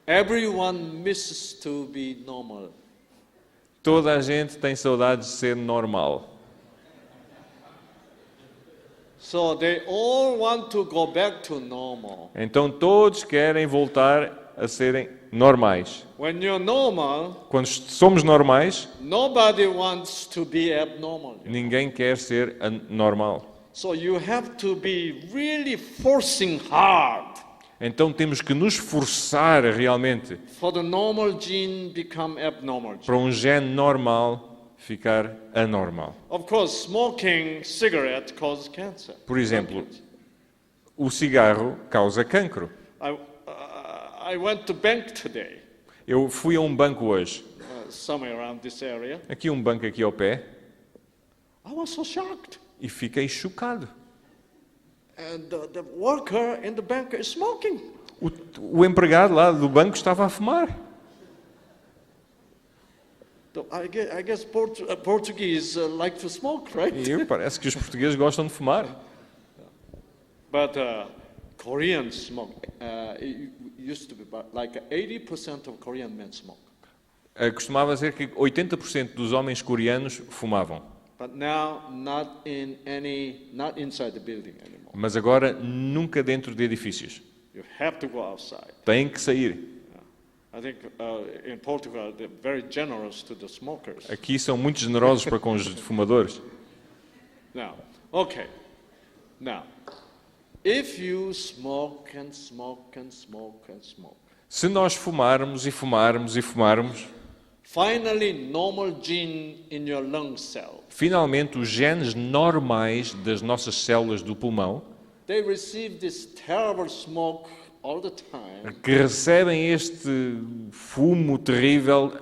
everyone misses to be normal. toda a gente tem saudades de ser normal. So they all want to go back to normal. Então todos querem voltar a serem normais. When you're normal, Quando somos normais, nobody wants to be abnormal. ninguém quer ser anormal. So you have to be really forcing hard Então temos que nos forçar realmente for the normal gene become abnormal gene. para um gene normal ficar anormal. Of course, smoking cigarette causes cancer. Por exemplo, o cigarro causa cancro. I went to bank today, Eu fui a um banco hoje, somewhere around this area. aqui um banco aqui ao pé, I was so shocked. e fiquei chocado. And the worker in the bank is smoking. O empregado lá do banco estava a fumar. So I guess Portuguese like to smoke, right? E parece que os portugueses gostam de fumar. But Koreans smoke. It used to be like 80% of Korean men smoke. Costumava ser que 80% dos homens coreanos fumavam. But now not inside the building anymore. Mas agora nunca dentro de edifícios. You have to go outside. Têm que sair. I think in Portugal they're very generous to the smokers. Aqui são muito generosos para com os fumadores. Now, okay. Now, if you smoke and smoke and smoke and smoke, Se nós fumarmos e fumarmos e fumarmos, finally normal gene in your lung cell, finalmente os genes normais das nossas células do pulmão, they receive this terrible smoke all the time. que recebem este fumo terrível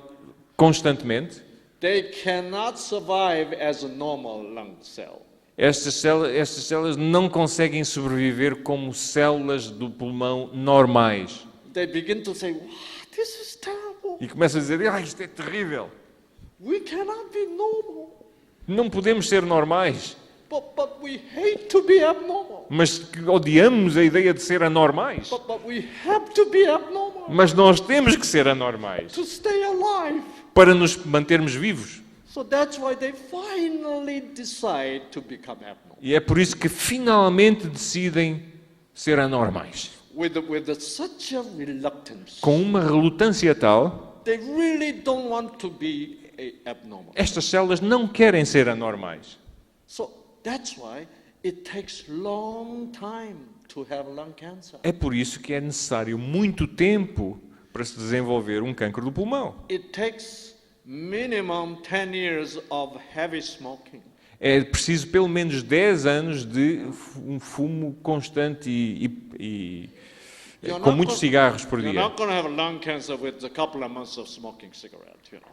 constantemente, They cannot survive as a normal lung cell. estas células não conseguem sobreviver como células do pulmão normais. They begin to say, this is terrible. E começam a dizer, isto é terrível. We cannot be normal. Não podemos ser normais. But we hate to be abnormal. Mas que odiamos a ideia de ser anormais. But we have to be abnormal Mas nós temos que ser anormais to stay alive. para nos mantermos vivos. So that's why they finally decide to become abnormal. E é por isso que finalmente decidem ser anormais. With such a reluctance. Com uma relutância tal, They really don't want to be abnormal. estas células não querem ser anormais. So that's why it takes long time to have lung cancer. É por isso que é necessário muito tempo para se desenvolver um cancro do pulmão. It takes minimum 10 years of heavy smoking. É preciso pelo menos 10 anos de um fumo constante e com muitos cigarros por You're dia. not going to have lung cancer with a couple of months of smoking cigarette, you know.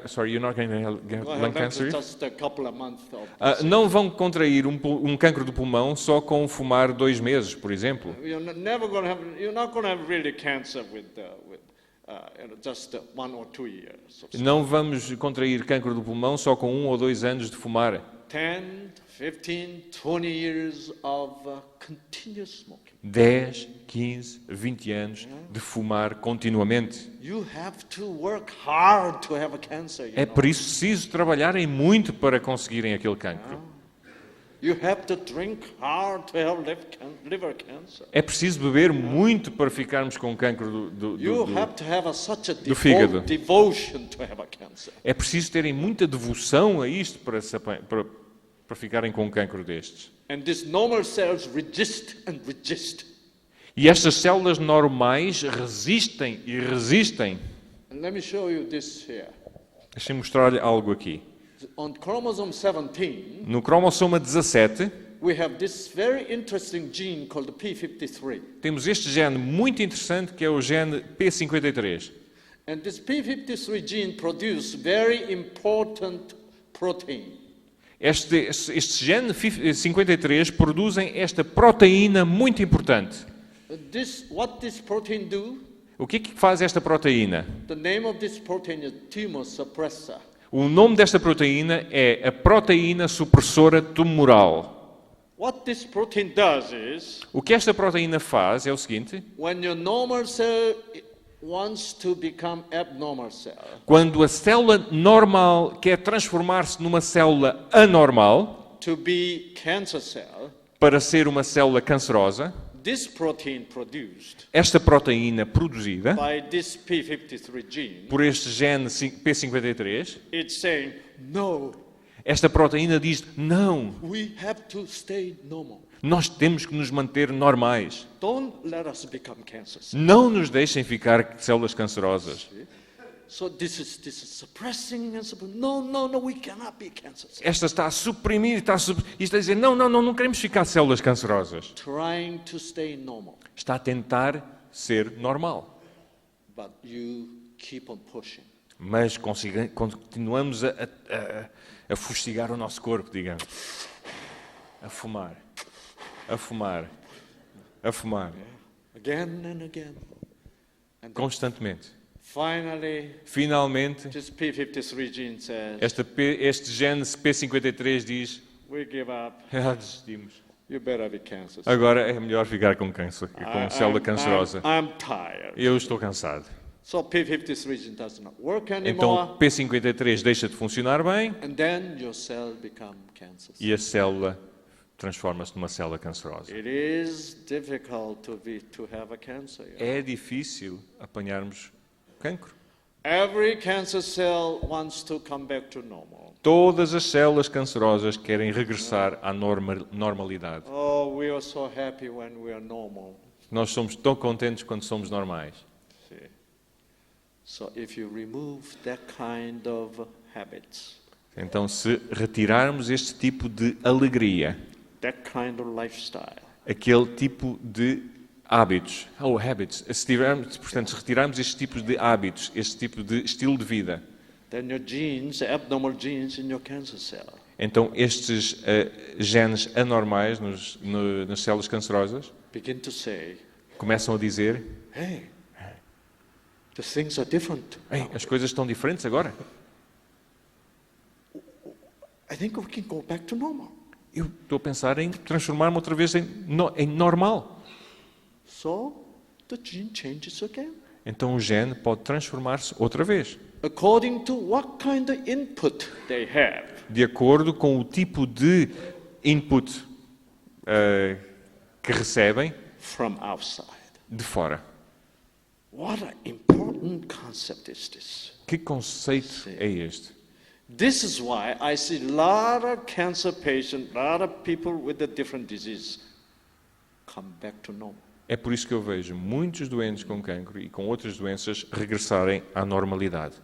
Sorry, you're not going to get You're lung going to have cancer? just a couple of months of Não vão contrair um cancro do pulmão só com fumar 2 meses, por exemplo. You're not going to have really cancer with just 1 or 2 years. Não vamos contrair cancro do pulmão só com 1 ou 2 anos de fumar. 10, 15, 20 years of continuous smoking. 10, 15, 20 anos de fumar continuamente. You have to work hard to have a cancer. You É know? preciso trabalharem muito para conseguirem aquele cancro. You have to drink hard to have liver cancer. É preciso beber muito para ficarmos com cancro You have to have such a do fígado. devotion to have a cancer. É preciso terem muita devoção a isto para ficarem com um cancro destes. And these normal cells resist and resist. E estas células normais resistem e resistem. And let me show you this here. Deixem-me mostrar-lhe algo aqui. On chromosome 17, No cromossoma 17, we have this very interesting gene called the P53. temos este gene muito interessante que é o gene P53. And this P53 gene produces very important protein. Este gene 53 produzem esta proteína muito importante. What this protein do? O que é que faz esta proteína? The name of this protein is tumor suppressor. O nome desta proteína é a proteína supressora tumoral. What this protein does is, O que esta proteína faz é o seguinte: when your normal cell wants to become abnormal cell, quando a célula normal quer transformar-se numa célula anormal, to be cancer cell, para ser uma célula cancerosa, this protein produced esta proteína produzida by this P53 gene, por este gene P53, it's saying, no, esta proteína diz: não, we have to stay normal. nós temos que nos manter normais. Don't let us become cancer cells. Não nos deixem ficar células cancerosas. So this is suppressing and suppressing. No, we cannot be cancer cells. Esta está a suprimir, e está a dizer: não queremos ficar células cancerosas. Trying to stay normal, Está a tentar ser normal. but you keep on pushing. Mas continuamos a fustigar o nosso corpo, digamos. A fumar. A fumar. A fumar. Again and again. And then Constantemente. finally, Finalmente, this P53 gene says, este gene P53 diz: we give up. desistimos. You better be cancer cells. Agora é melhor ficar com câncer, com célula cancerosa. I'm tired. Eu estou cansado. So P53 gene does not work Então anymore, P53 deixa de funcionar bem and then your cell become cancer cell. e a célula transforma-se numa célula cancerosa. It is difficult to have a cancer. É difícil apanharmos cancro. Every cancer cell wants to come back to normal. Todas as células cancerosas querem regressar à normalidade. Oh, we are so happy when we are normal. Nós somos tão contentes quando somos normais. See? So if you remove that kind of habits, Então, se retirarmos este tipo de alegria, that kind of lifestyle, aquele tipo de hábitos, portanto, se retirarmos estes tipos de hábitos, este tipo de estilo de vida, then your genes, abnormal genes in your cancer cell, então estes genes anormais nas células cancerosas begin to say, começam a dizer: hey, the things are different. "Ei, as coisas estão diferentes agora. I think we can go back to normal. Eu estou a pensar em transformar-me outra vez em normal." So the gene changes again. Então o gene pode transformar-se outra vez, According to what kind of input they have. de acordo com o tipo de input que recebem From outside. de fora. What an important concept is this. Que conceito é este? This is why I see a lot of cancer patients, a lot of people with a different disease come back to normal. É por isso que eu vejo muitos doentes com cancro e com outras doenças regressarem à normalidade.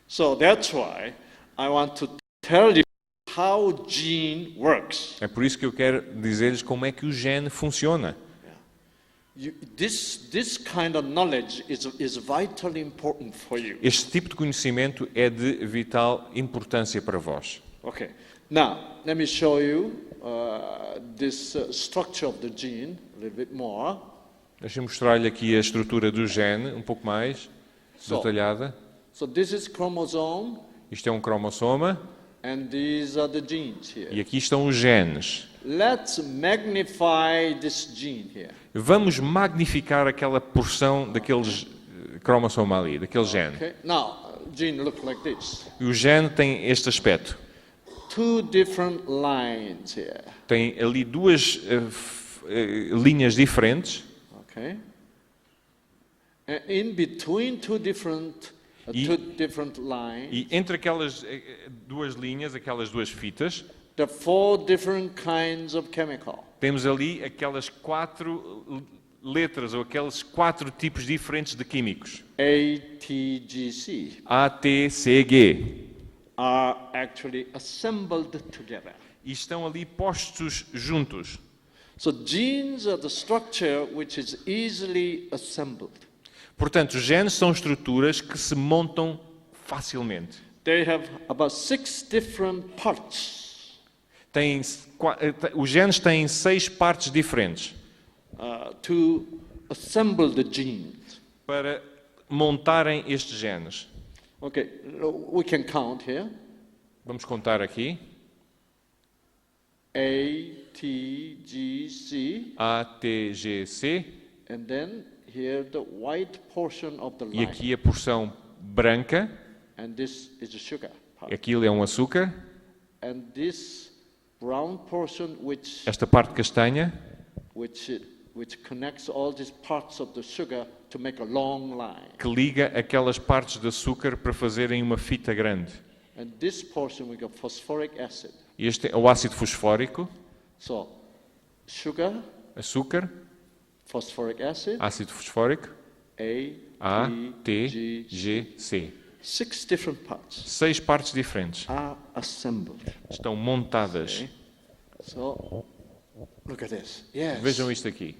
So that's why I want to tell you how gene works. É por isso que eu quero dizer-lhes como é que o gene funciona. This kind of knowledge is vitally important for you. Este tipo de conhecimento é de vital importância para vós. Okay. Now, let me show you this structure of the gene a little bit more. Deixa-me mostrar-lhe aqui a estrutura do gene, um pouco mais detalhada. So this is chromosome, Isto é um cromossoma and these are the genes here. e aqui estão os genes. Let's magnify this gene here. Vamos magnificar aquela porção daqueles cromossoma ali, daquele gene. Okay. Now, gene look like this. E o gene tem este aspecto. Two different lines here. Tem ali duas linhas diferentes. Okay. And in between two different lines, E entre aquelas duas linhas, aquelas duas fitas, there are four different kinds of chemical. temos ali aquelas 4 letras, ou aqueles 4 tipos diferentes de químicos. ATGC A, T, C, G. are actually assembled together. E estão ali postos juntos. So genes are the structure which is easily assembled. Portanto, os genes são estruturas que se montam facilmente. They have about 6 different parts Os genes têm 6 partes diferentes to assemble the genes. para montarem estes genes. Okay, we can count here. Vamos contar aqui. A, T, G, C, A, T, G, C. and then here the white portion of the E line. aqui a porção branca. And this is the sugar part. Aquilo é um açúcar. And this brown portion which Esta parte castanha connects all these parts of the sugar to make a long line. que liga aquelas partes de açúcar para fazerem uma fita grande. And this portion we got phosphoric acid. Este é o ácido fosfórico, So sugar, açúcar, phosphoric acid, ácido fosfórico, A, A, T, G, G, C. 6 different parts 6 partes diferentes are assembled. estão montadas. Okay. So look at this. Yes. Vejam isto aqui.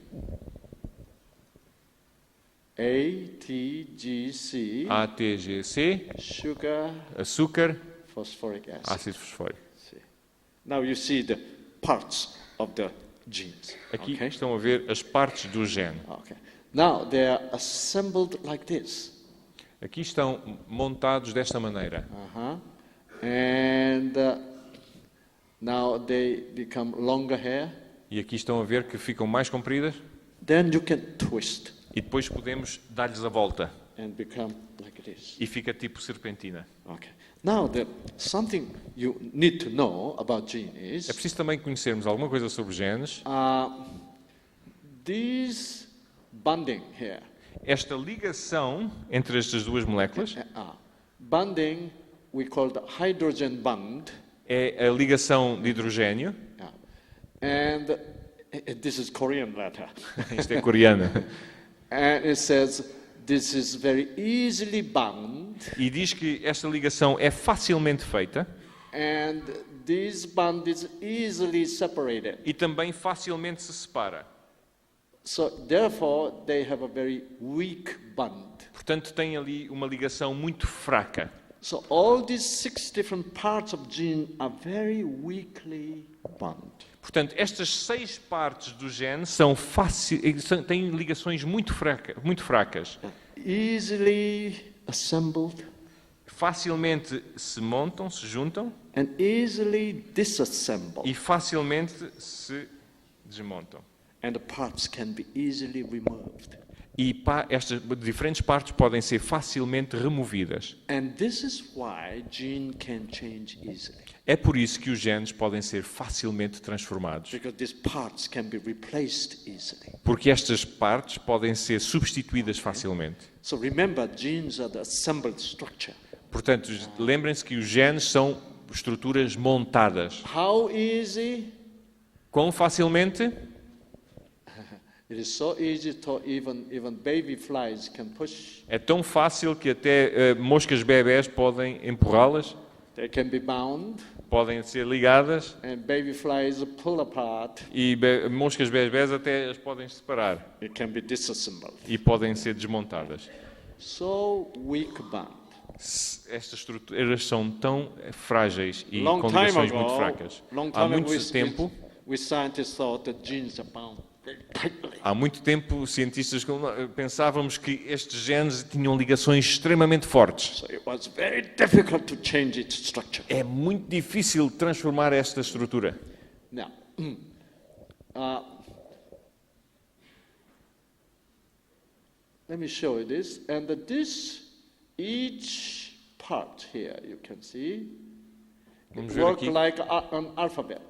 A, T, G, C, A, T, G, C, sugar, açúcar, phosphoric acid. ácido fosfórico. See. Now you see the parts of the genes. Aqui Okay. estão a ver as partes do gene. Okay. Now they are assembled like this. Aqui estão montados desta maneira. And now they become longer hair. E aqui estão a ver que ficam mais compridas. Then you can twist E depois podemos dar-lhes a volta. and become like this. E fica tipo serpentina. Okay. Now something you need to know about gene is É preciso também conhecermos alguma coisa sobre genes. this bonding here. Esta ligação entre estas duas moléculas Bonding we call the hydrogen bond. é a ligação de hidrogênio. And this is Korean letter. Isto é coreano. And it says this is very easily bound. E diz que esta ligação é facilmente feita And this bond is easily separated. e também facilmente se separa. So therefore, they have a very weak bond. Portanto, tem ali uma ligação muito fraca. So all these 6 different parts of gene are very weakly bound. Portanto, estas 6 partes do gene têm ligações muito fracas. Easily assembled Facilmente se montam, se juntam and easily disassembled. e facilmente se desmontam. And the parts can be easily removed. E estas diferentes partes podem ser facilmente removidas. And this is why gene can change easily. É por isso que os genes podem ser facilmente transformados. Because these parts can be replaced easily. Porque estas partes podem ser substituídas facilmente. So remember, genes are the assembled structure. Portanto, lembrem-se que os genes são estruturas montadas. How easy? Quão facilmente? It is so easy to even baby flies can push. É tão fácil que até moscas bebés podem empurrá-las, They can be bound, podem ser ligadas and baby flies pull apart. e moscas bebés até as podem separar It can be disassembled. e podem ser desmontadas. So weak bond. Estas estruturas são tão frágeis e Long com time ligações muito ago, fracas. long Há time muito tempo, we scientists thought that genes are bound very tightly. há muito tempo, cientistas pensávamos que estes genes tinham ligações extremamente fortes. So it was very difficult to change its structure. É muito difícil transformar esta estrutura. Now, let me show you this. And each part here, you can see, Vamos it ver work aqui. like an alphabet.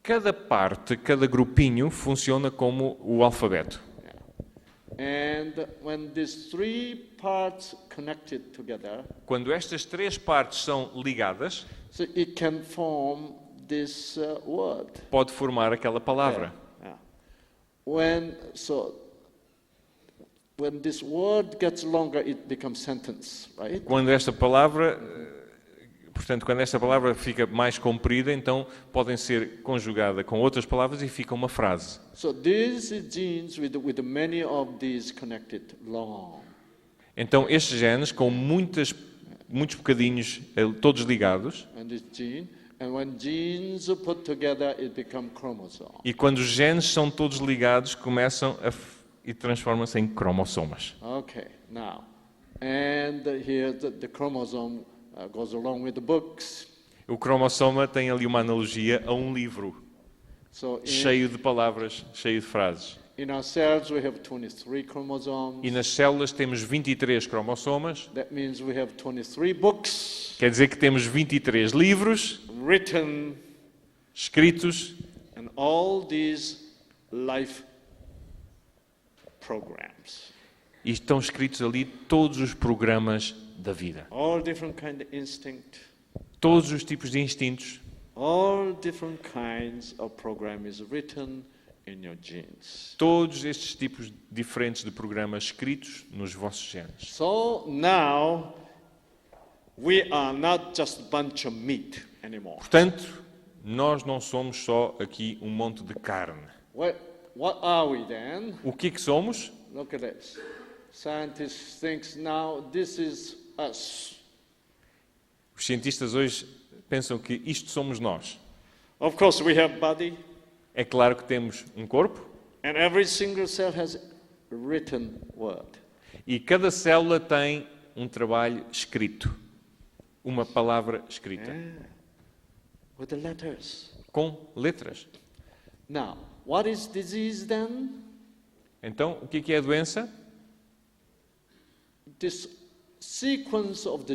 Cada parte, cada grupinho funciona como o alfabeto. And when these three parts connected together, Quando estas três partes são ligadas, so it can form this word. pode formar aquela palavra. Yeah. When this word gets longer, it becomes sentence, right? Quando esta palavra, portanto, quando esta palavra fica mais comprida, então podem ser conjugada com outras palavras e fica uma frase. So these genes with many of these connected long. Então estes genes com muitos bocadinhos todos ligados, And this gene, and when genes are put together, it become chromosome. e quando os genes são todos ligados, começam e transformam-se em cromossomas. Okay, now, and here the chromosome goes along with the books. O cromossoma tem ali uma analogia a um livro So cheio de palavras, cheio de frases. in our cells we have 23 chromosomes. E nas células temos 23 cromossomas, That means we have 23 books quer dizer que temos 23 livros written, escritos and all these life programs. e estão escritos ali todos os programas da vida. All different kind of instinct, Todos os tipos de instintos, all different kinds of program is written in your genes. todos estes tipos diferentes de programas escritos nos vossos genes. So now we are not just a bunch of meat anymore. Portanto, nós não somos só aqui um monte de carne. What are we then? O que é que somos? Look at this. Scientists think now this is us. Os cientistas hoje pensam que isto somos nós. Of course, we have body, É claro que temos um corpo and every single cell has a written word. e cada célula tem um trabalho escrito, uma palavra escrita, With the letters. com letras. Now, what is disease then? Então, o que é a doença? This sequence of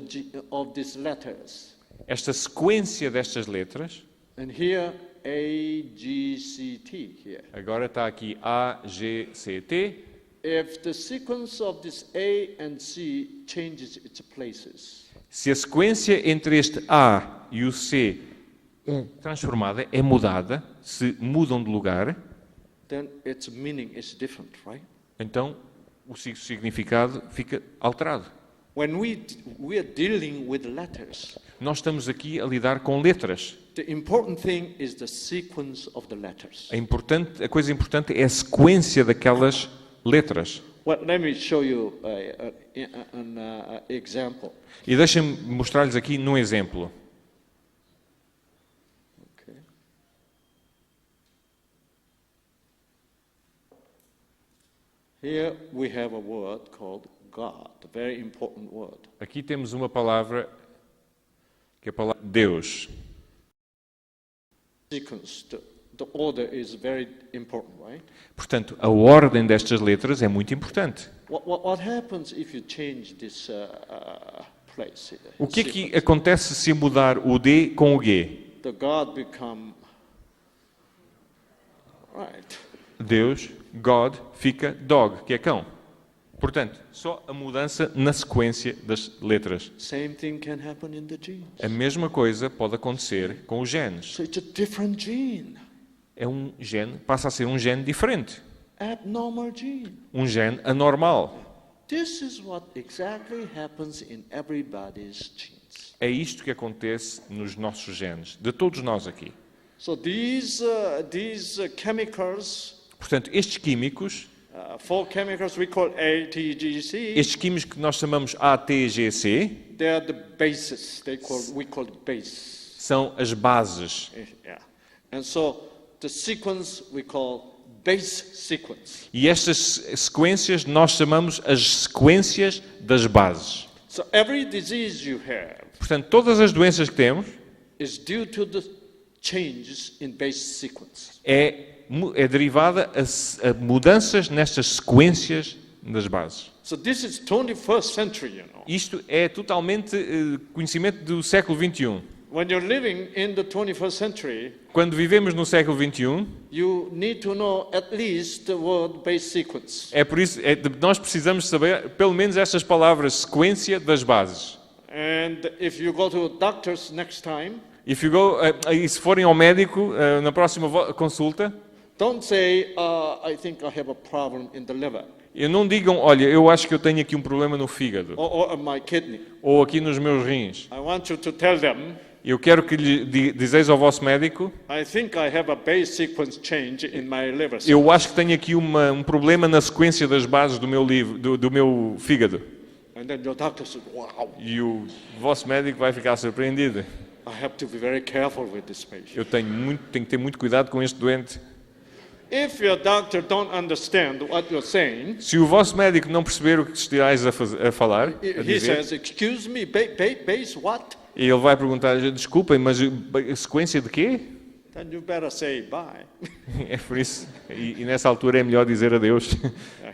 these letters. Esta sequência destas letras, And here, A, G, C, T here. agora está aqui A, G, C, T. If the sequence of this A and C changes its places, Se a sequência entre este A e o C é transformada, é mudada, se mudam de lugar, then its meaning is different, right? então o significado fica alterado. When we are dealing with letters, Nós estamos aqui a lidar com letras. the important thing is the sequence of the letters. A coisa importante é a sequência daquelas letras. Well, let me show you an example. E deixem-me mostrar-lhes aqui num exemplo. Okay. Here we have a word called God, a very important word. Aqui temos uma palavra, que é a palavra Deus. Sequence, the order is very important, right? Portanto, a ordem destas letras é muito importante. What happens if you change this place? O que é que acontece se mudar o D com o G? The God become right. Deus, God, fica dog, que é cão. Portanto, só a mudança na sequência das letras. Same thing can happen in the genes. A mesma coisa pode acontecer com os genes. So it's a different gene, É um gene, passa a ser um gene diferente. abnormal gene. Um gene anormal. This is what exactly happens in everybody's genes. É isto que acontece nos nossos genes, de todos nós aqui. So these chemicals, Portanto, estes químicos, four chemicals we call ATGC, estes químicos que nós chamamos ATGC, they are the bases. We call base. são as bases. Yeah. And so the sequence we call base sequence. E estas sequências nós chamamos as sequências das bases. So every disease you have Portanto, todas as doenças que temos is due to the changes in base sequence. é derivada a mudanças nestas sequências das bases. So this is 21st century, Isto é totalmente conhecimento do século XXI. When you're living in the 21st century, Quando vivemos no século XXI, you need to know at least the word base sequence. é por isso nós precisamos saber pelo menos estas palavras, sequência das bases. And if you go to doctors next time, E se forem ao médico na próxima consulta, don't say, I think I have a problem in the liver não digam, olha, eu acho que eu tenho aqui um problema no fígado, or my kidney. ou aqui nos meus rins. I want you to tell them, Eu quero que lhe dizeis ao vosso médico, I think I have a base sequence change in my liver. eu acho que tenho aqui um problema na sequência das bases do meu fígado. And then your doctor says, wow, E o vosso médico vai ficar surpreendido. I have to be very careful with this patient. Eu tenho que ter muito cuidado com este doente. If your doctor don't understand what you're saying, Se o vosso médico não perceber o que estais a falar, a he dizer, says, excuse me, base what? e ele vai perguntar, desculpem, mas a sequência de quê? Then you better say bye. É por isso, e nessa altura é melhor dizer adeus,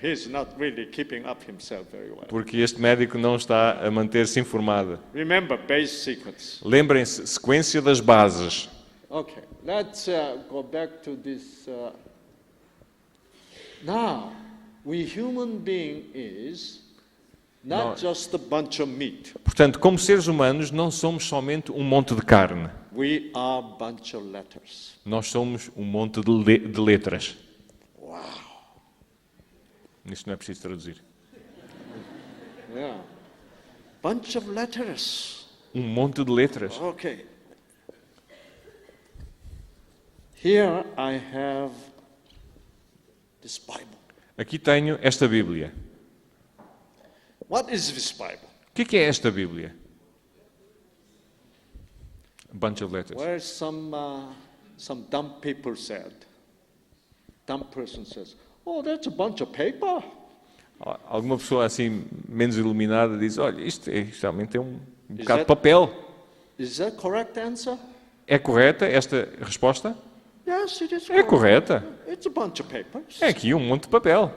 He's not really keeping up himself very well. porque este médico não está a manter-se informado. Remember base sequence. Lembrem-se, sequência das bases. Okay, let's go back to this. Now, we human being is not just a bunch of meat. Portanto, como seres humanos, não somos somente um monte de carne. We are a bunch of letters. Nós somos um monte de letras. Wow. Isto não é preciso traduzir. Yeah. Bunch of letters. Um monte de letras. Okay. Here I have this Bible. Aqui tenho esta Bíblia. What is this Bible? O que é esta Bíblia? A bunch of letters. Where some dumb people said, dumb person says, oh, that's a bunch of paper. Alguma pessoa assim menos iluminada diz, olha, isto realmente é um bocado de papel. Is that correct answer? É correta esta resposta? Yes, it is É correct. correta. It's a bunch of papers. É aqui um monte de papel.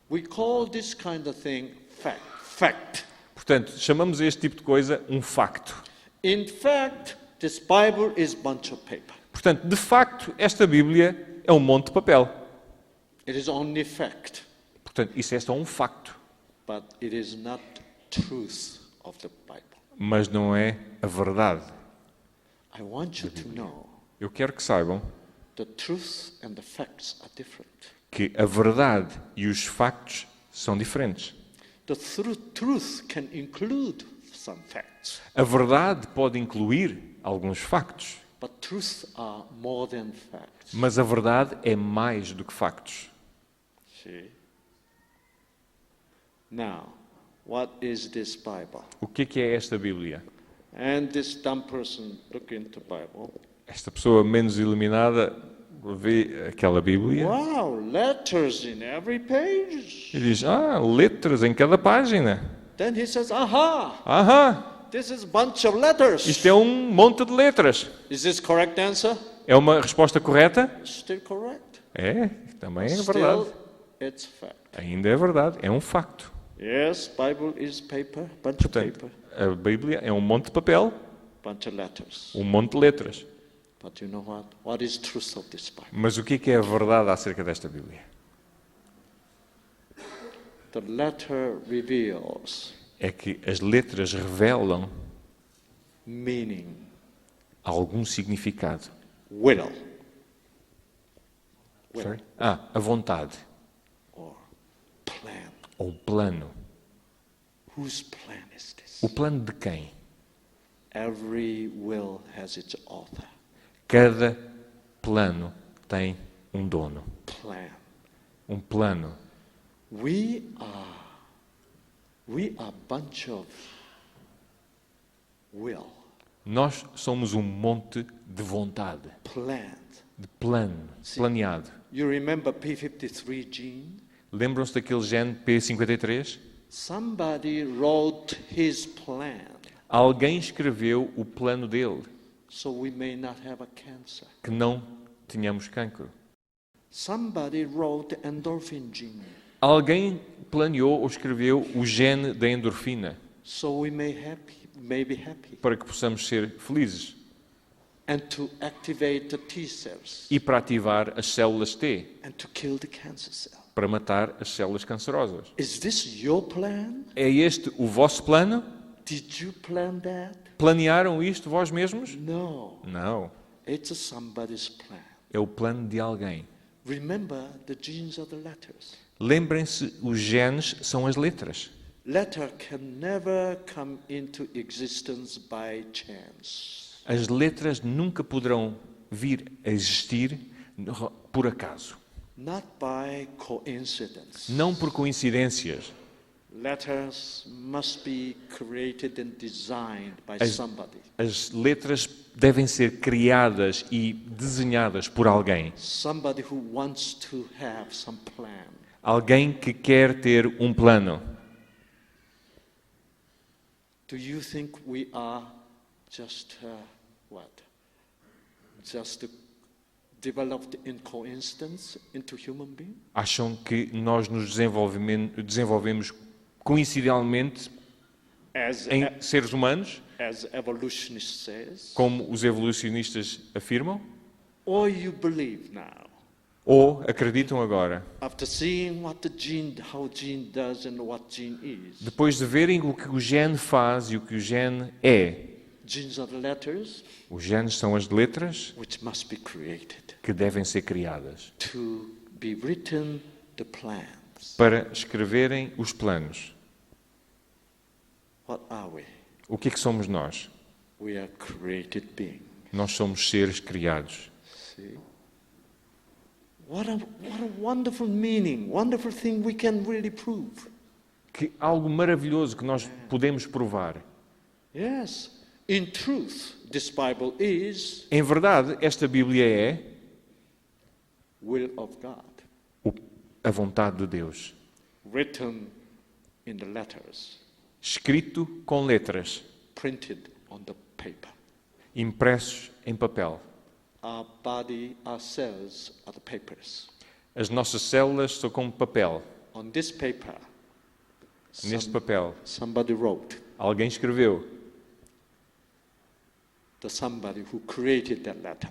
We call this kind of thing fact. Portanto, chamamos este tipo de coisa um facto. In fact, this Bible is a bunch of paper. Portanto, de facto, esta Bíblia é um monte de papel. It is only fact, Portanto, isso é só um facto, but it is not truth of the Bible. mas não é a verdade. I want you to know Eu quero que saibam the truth and the facts are different. que a verdade e os factos são diferentes. The truth can include some facts, A verdade pode incluir alguns factos, but truths are more than facts. mas a verdade é mais do que factos. See? Now, what is this Bible? O que é esta Bíblia? And this dumb person look into Bible. Esta pessoa menos iluminada vê aquela Bíblia Wow, letters in every page. e diz, letras em cada página. Then he says, aha, Aham, this is a bunch of letters. isto é um monte de letras. Is this correct answer? É uma resposta correta? Still correct. É, também é verdade. Still, it's fact. Ainda é verdade, é um facto. Yes, Bible is paper, bunch of Portanto, paper, a Bíblia é um monte de papel, bunch of letters. um monte de letras. But you know what? What is truth of this Bible? Mas o que é a verdade acerca desta Bíblia? The letter reveals é que as letras revelam meaning, algum significado. will, Sorry? A vontade or plan. ou plano. Whose plan is this? O plano de quem? Every will has its author. Cada plano tem um dono. Plan. Um plano. We are a bunch of will, Nós somos um monte de vontade, planned. de plano, planeado. You remember P53 gene? Lembram-se daquele gene P53? Somebody wrote his plan Alguém escreveu o plano dele, so we may not have a cancer. que não tenhamos cancro. Somebody wrote the endorphin gene Alguém planeou ou escreveu o gene da endorfina, so we may be happy. para que possamos ser felizes And to activate the T cells e para ativar as células T, and to kill the cancer cell. para matar as células cancerosas. Is this your plan? É este o vosso plano? Did you plan that? Planearam isto vós mesmos? No. Não. It's somebody's plan. É o plano de alguém. Remember, the genes are the letters. Lembrem-se, os genes são as letras. Letter can never come into existence by chance. As letras nunca poderão vir a existir por acaso. Not by coincidence. Não por coincidências. Letters must be created and designed by somebody. As letras devem ser criadas e desenhadas por alguém. Somebody who wants to have some plan. Alguém que quer ter um plano. Do you think we are just what? Just developed in coincidence into human being? Acham que nós nos desenvolvemos coincidentalmente em seres humanos, As evolutionists says? como os evolucionistas afirmam? Or you believe now? Ou acreditam agora, After seeing what the gene, how gene does and what gene is, depois de verem o que o gene faz e o que o gene é? genes are the letters Os genes são as letras which must be created que devem ser criadas to be written the plans. para escreverem os planos. What are we? O que é que somos nós? We are created beings. Nós somos seres criados. See? What a wonderful meaning, wonderful thing we can really prove. Que algo maravilhoso que nós podemos provar. Yes, in truth, this Bible is Em verdade, esta Bíblia é will of God, a vontade de Deus, written in the letters, escrito com letras, printed on the paper. impressos em papel. Our body, our cells are the papers. As nossas células são como papel. On this paper, Neste papel, somebody wrote. alguém escreveu. The somebody who created that letter.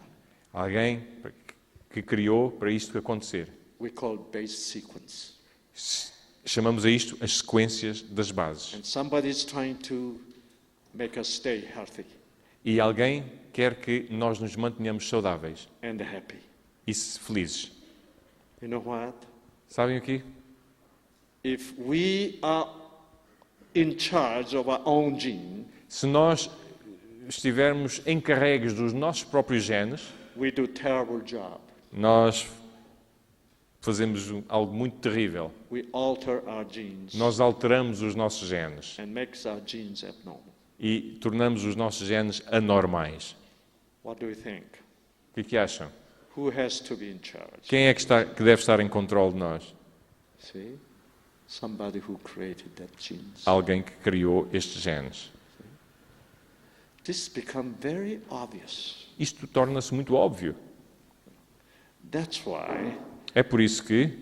Alguém que criou para isto acontecer. We call base sequence. Chamamos a isto as sequências das bases. And somebody is trying to make us stay healthy E alguém quer que nós nos mantenhamos saudáveis and happy. e felizes. You know what? Sabem o quê? If we are in charge of our own gene, Se nós estivermos encarregues dos nossos próprios genes, we do terrible job. nós fazemos algo muito terrível. We alter our genes Nós alteramos os nossos genes and makes our genes abnormal. e tornamos os nossos genes anormais. What do you think? O que acham? Who has to be in charge? Quem é que deve estar em controle de nós? See? Somebody who created that genes. Alguém que criou estes genes. This become very obvious. Isto torna-se muito óbvio. That's why, É por isso que,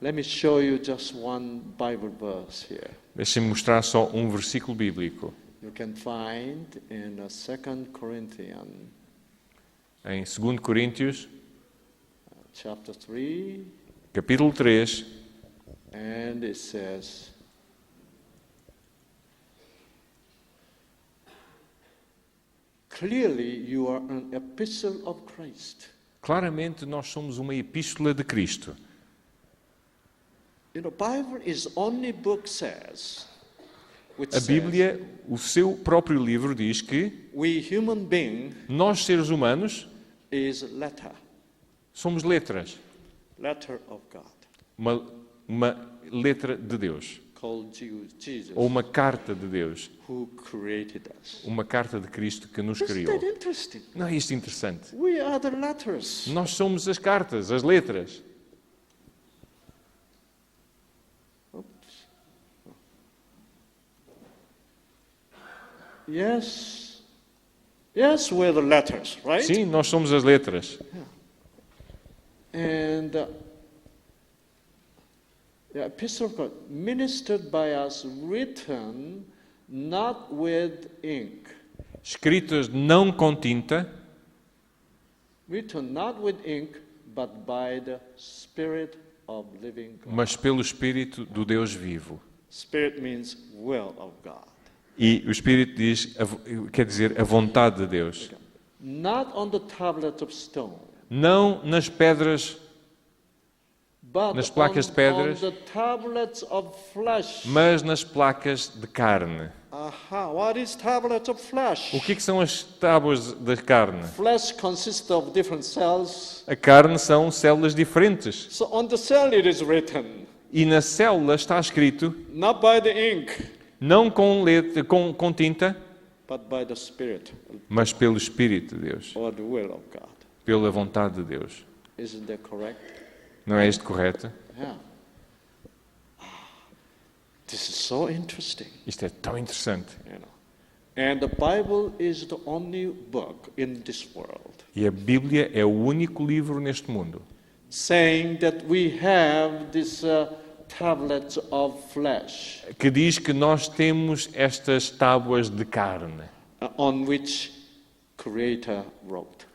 let me show you just one Bible verse here. deixem-me mostrar só um versículo bíblico. You can find in 2 Corinthians Em 2 Coríntios, chapter 3, capítulo 3, And it says, clearly you are an epistle of Christ. Claramente nós somos uma epístola de Cristo. You know, Bible is only book says, which A says, Bíblia, o seu próprio livro diz que we human being nós, seres humanos, is letter somos letras. of God, Uma letra de Deus. called Jesus, Ou uma carta de Deus. who created us. Uma carta de Cristo que nos Isn't criou. that interesting? Não é isto interessante? We are the letters. Nós somos as cartas, as letras. Oops. Yes. Yes, we're the letters, right? Sim, nós somos as letras. And the epistle of God, ministered by us, written not with ink. Escritas não com tinta, Written not with ink, but by the Spirit of living God. mas pelo Espírito do Deus vivo. Spirit means will of God. E o Espírito diz, quer dizer, a vontade de Deus. Not on the tablet of stone, Não nas pedras, but nas placas de pedras, on the tablets of flesh. mas nas placas de carne. Aha, what is tablet of flesh? O que é que são as tábuas da carne? Flesh consists of different cells. A carne são células diferentes. So on the cell it is written, E na célula está escrito, not by the ink, não com, letra, com tinta, but by the Spirit, mas pelo Espírito de Deus. or the will of God. Pela vontade de Deus. Isn't that correct? Não é isto correto? Yeah. This is so interesting, Isto é tão interessante. you know. And the Bible is the only book in this world E a Bíblia é o único livro neste mundo saying that we have this tablets of flesh que diz que nós temos estas tábuas de carne on which Creator wrote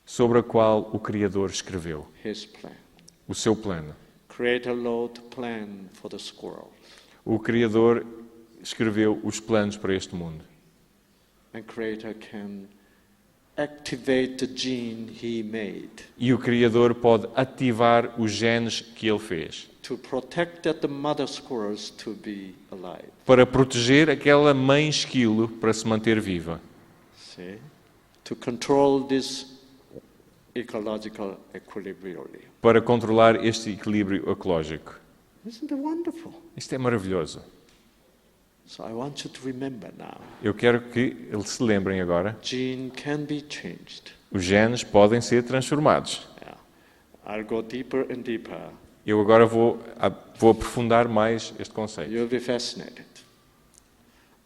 sobre a qual o Criador escreveu His plan. o seu plano. Creator wrote plan for the squirrel, O Criador escreveu os planos para este mundo. and Creator can activate the gene He made E o Criador pode ativar os genes que Ele fez to protect that the mother squirrels to be alive. para proteger aquela mãe esquilo para se manter viva, See, to control this ecological equilibrium. para controlar este equilíbrio ecológico. Isn't it wonderful? Isto é maravilhoso. So I want you to remember now, Eu quero que eles se lembrem agora. gene can be changed. Os genes podem ser transformados. Yeah. I'll go deeper and deeper. Eu agora vou aprofundar mais este conceito. You'll be fascinated.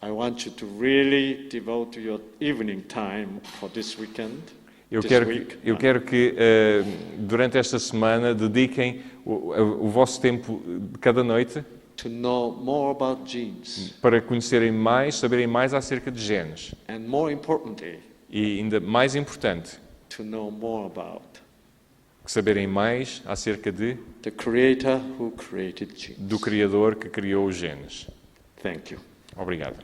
I want you to really devote your evening time for this weekend. Eu this quero week. que, eu quero que durante esta semana dediquem o vosso tempo de cada noite To know more about genes. para conhecerem mais, saberem mais acerca de genes. And more importantly, E ainda mais importante, to know more about saberem mais acerca the Creator who created genes. do Criador que criou os genes. Thank you. Obrigado.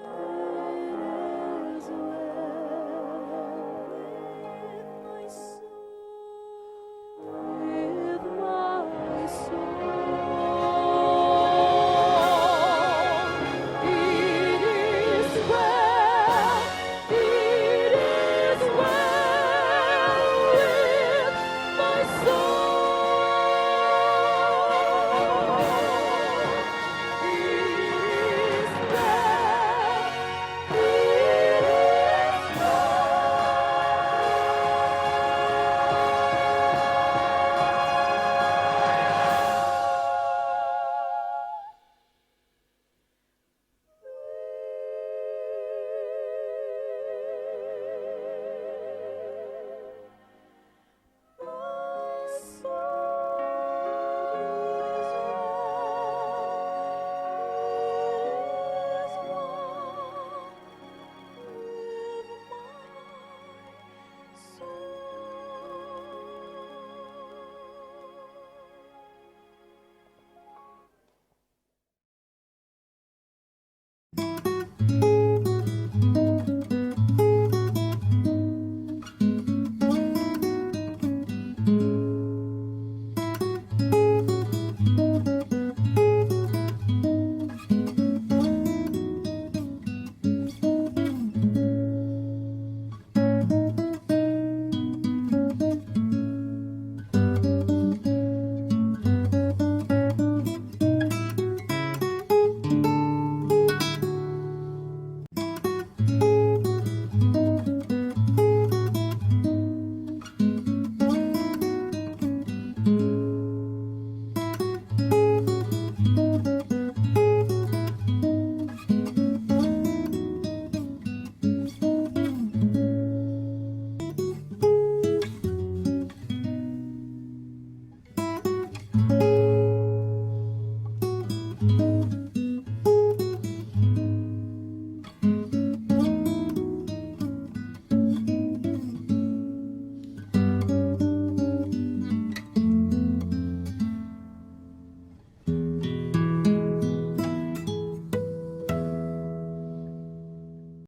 you.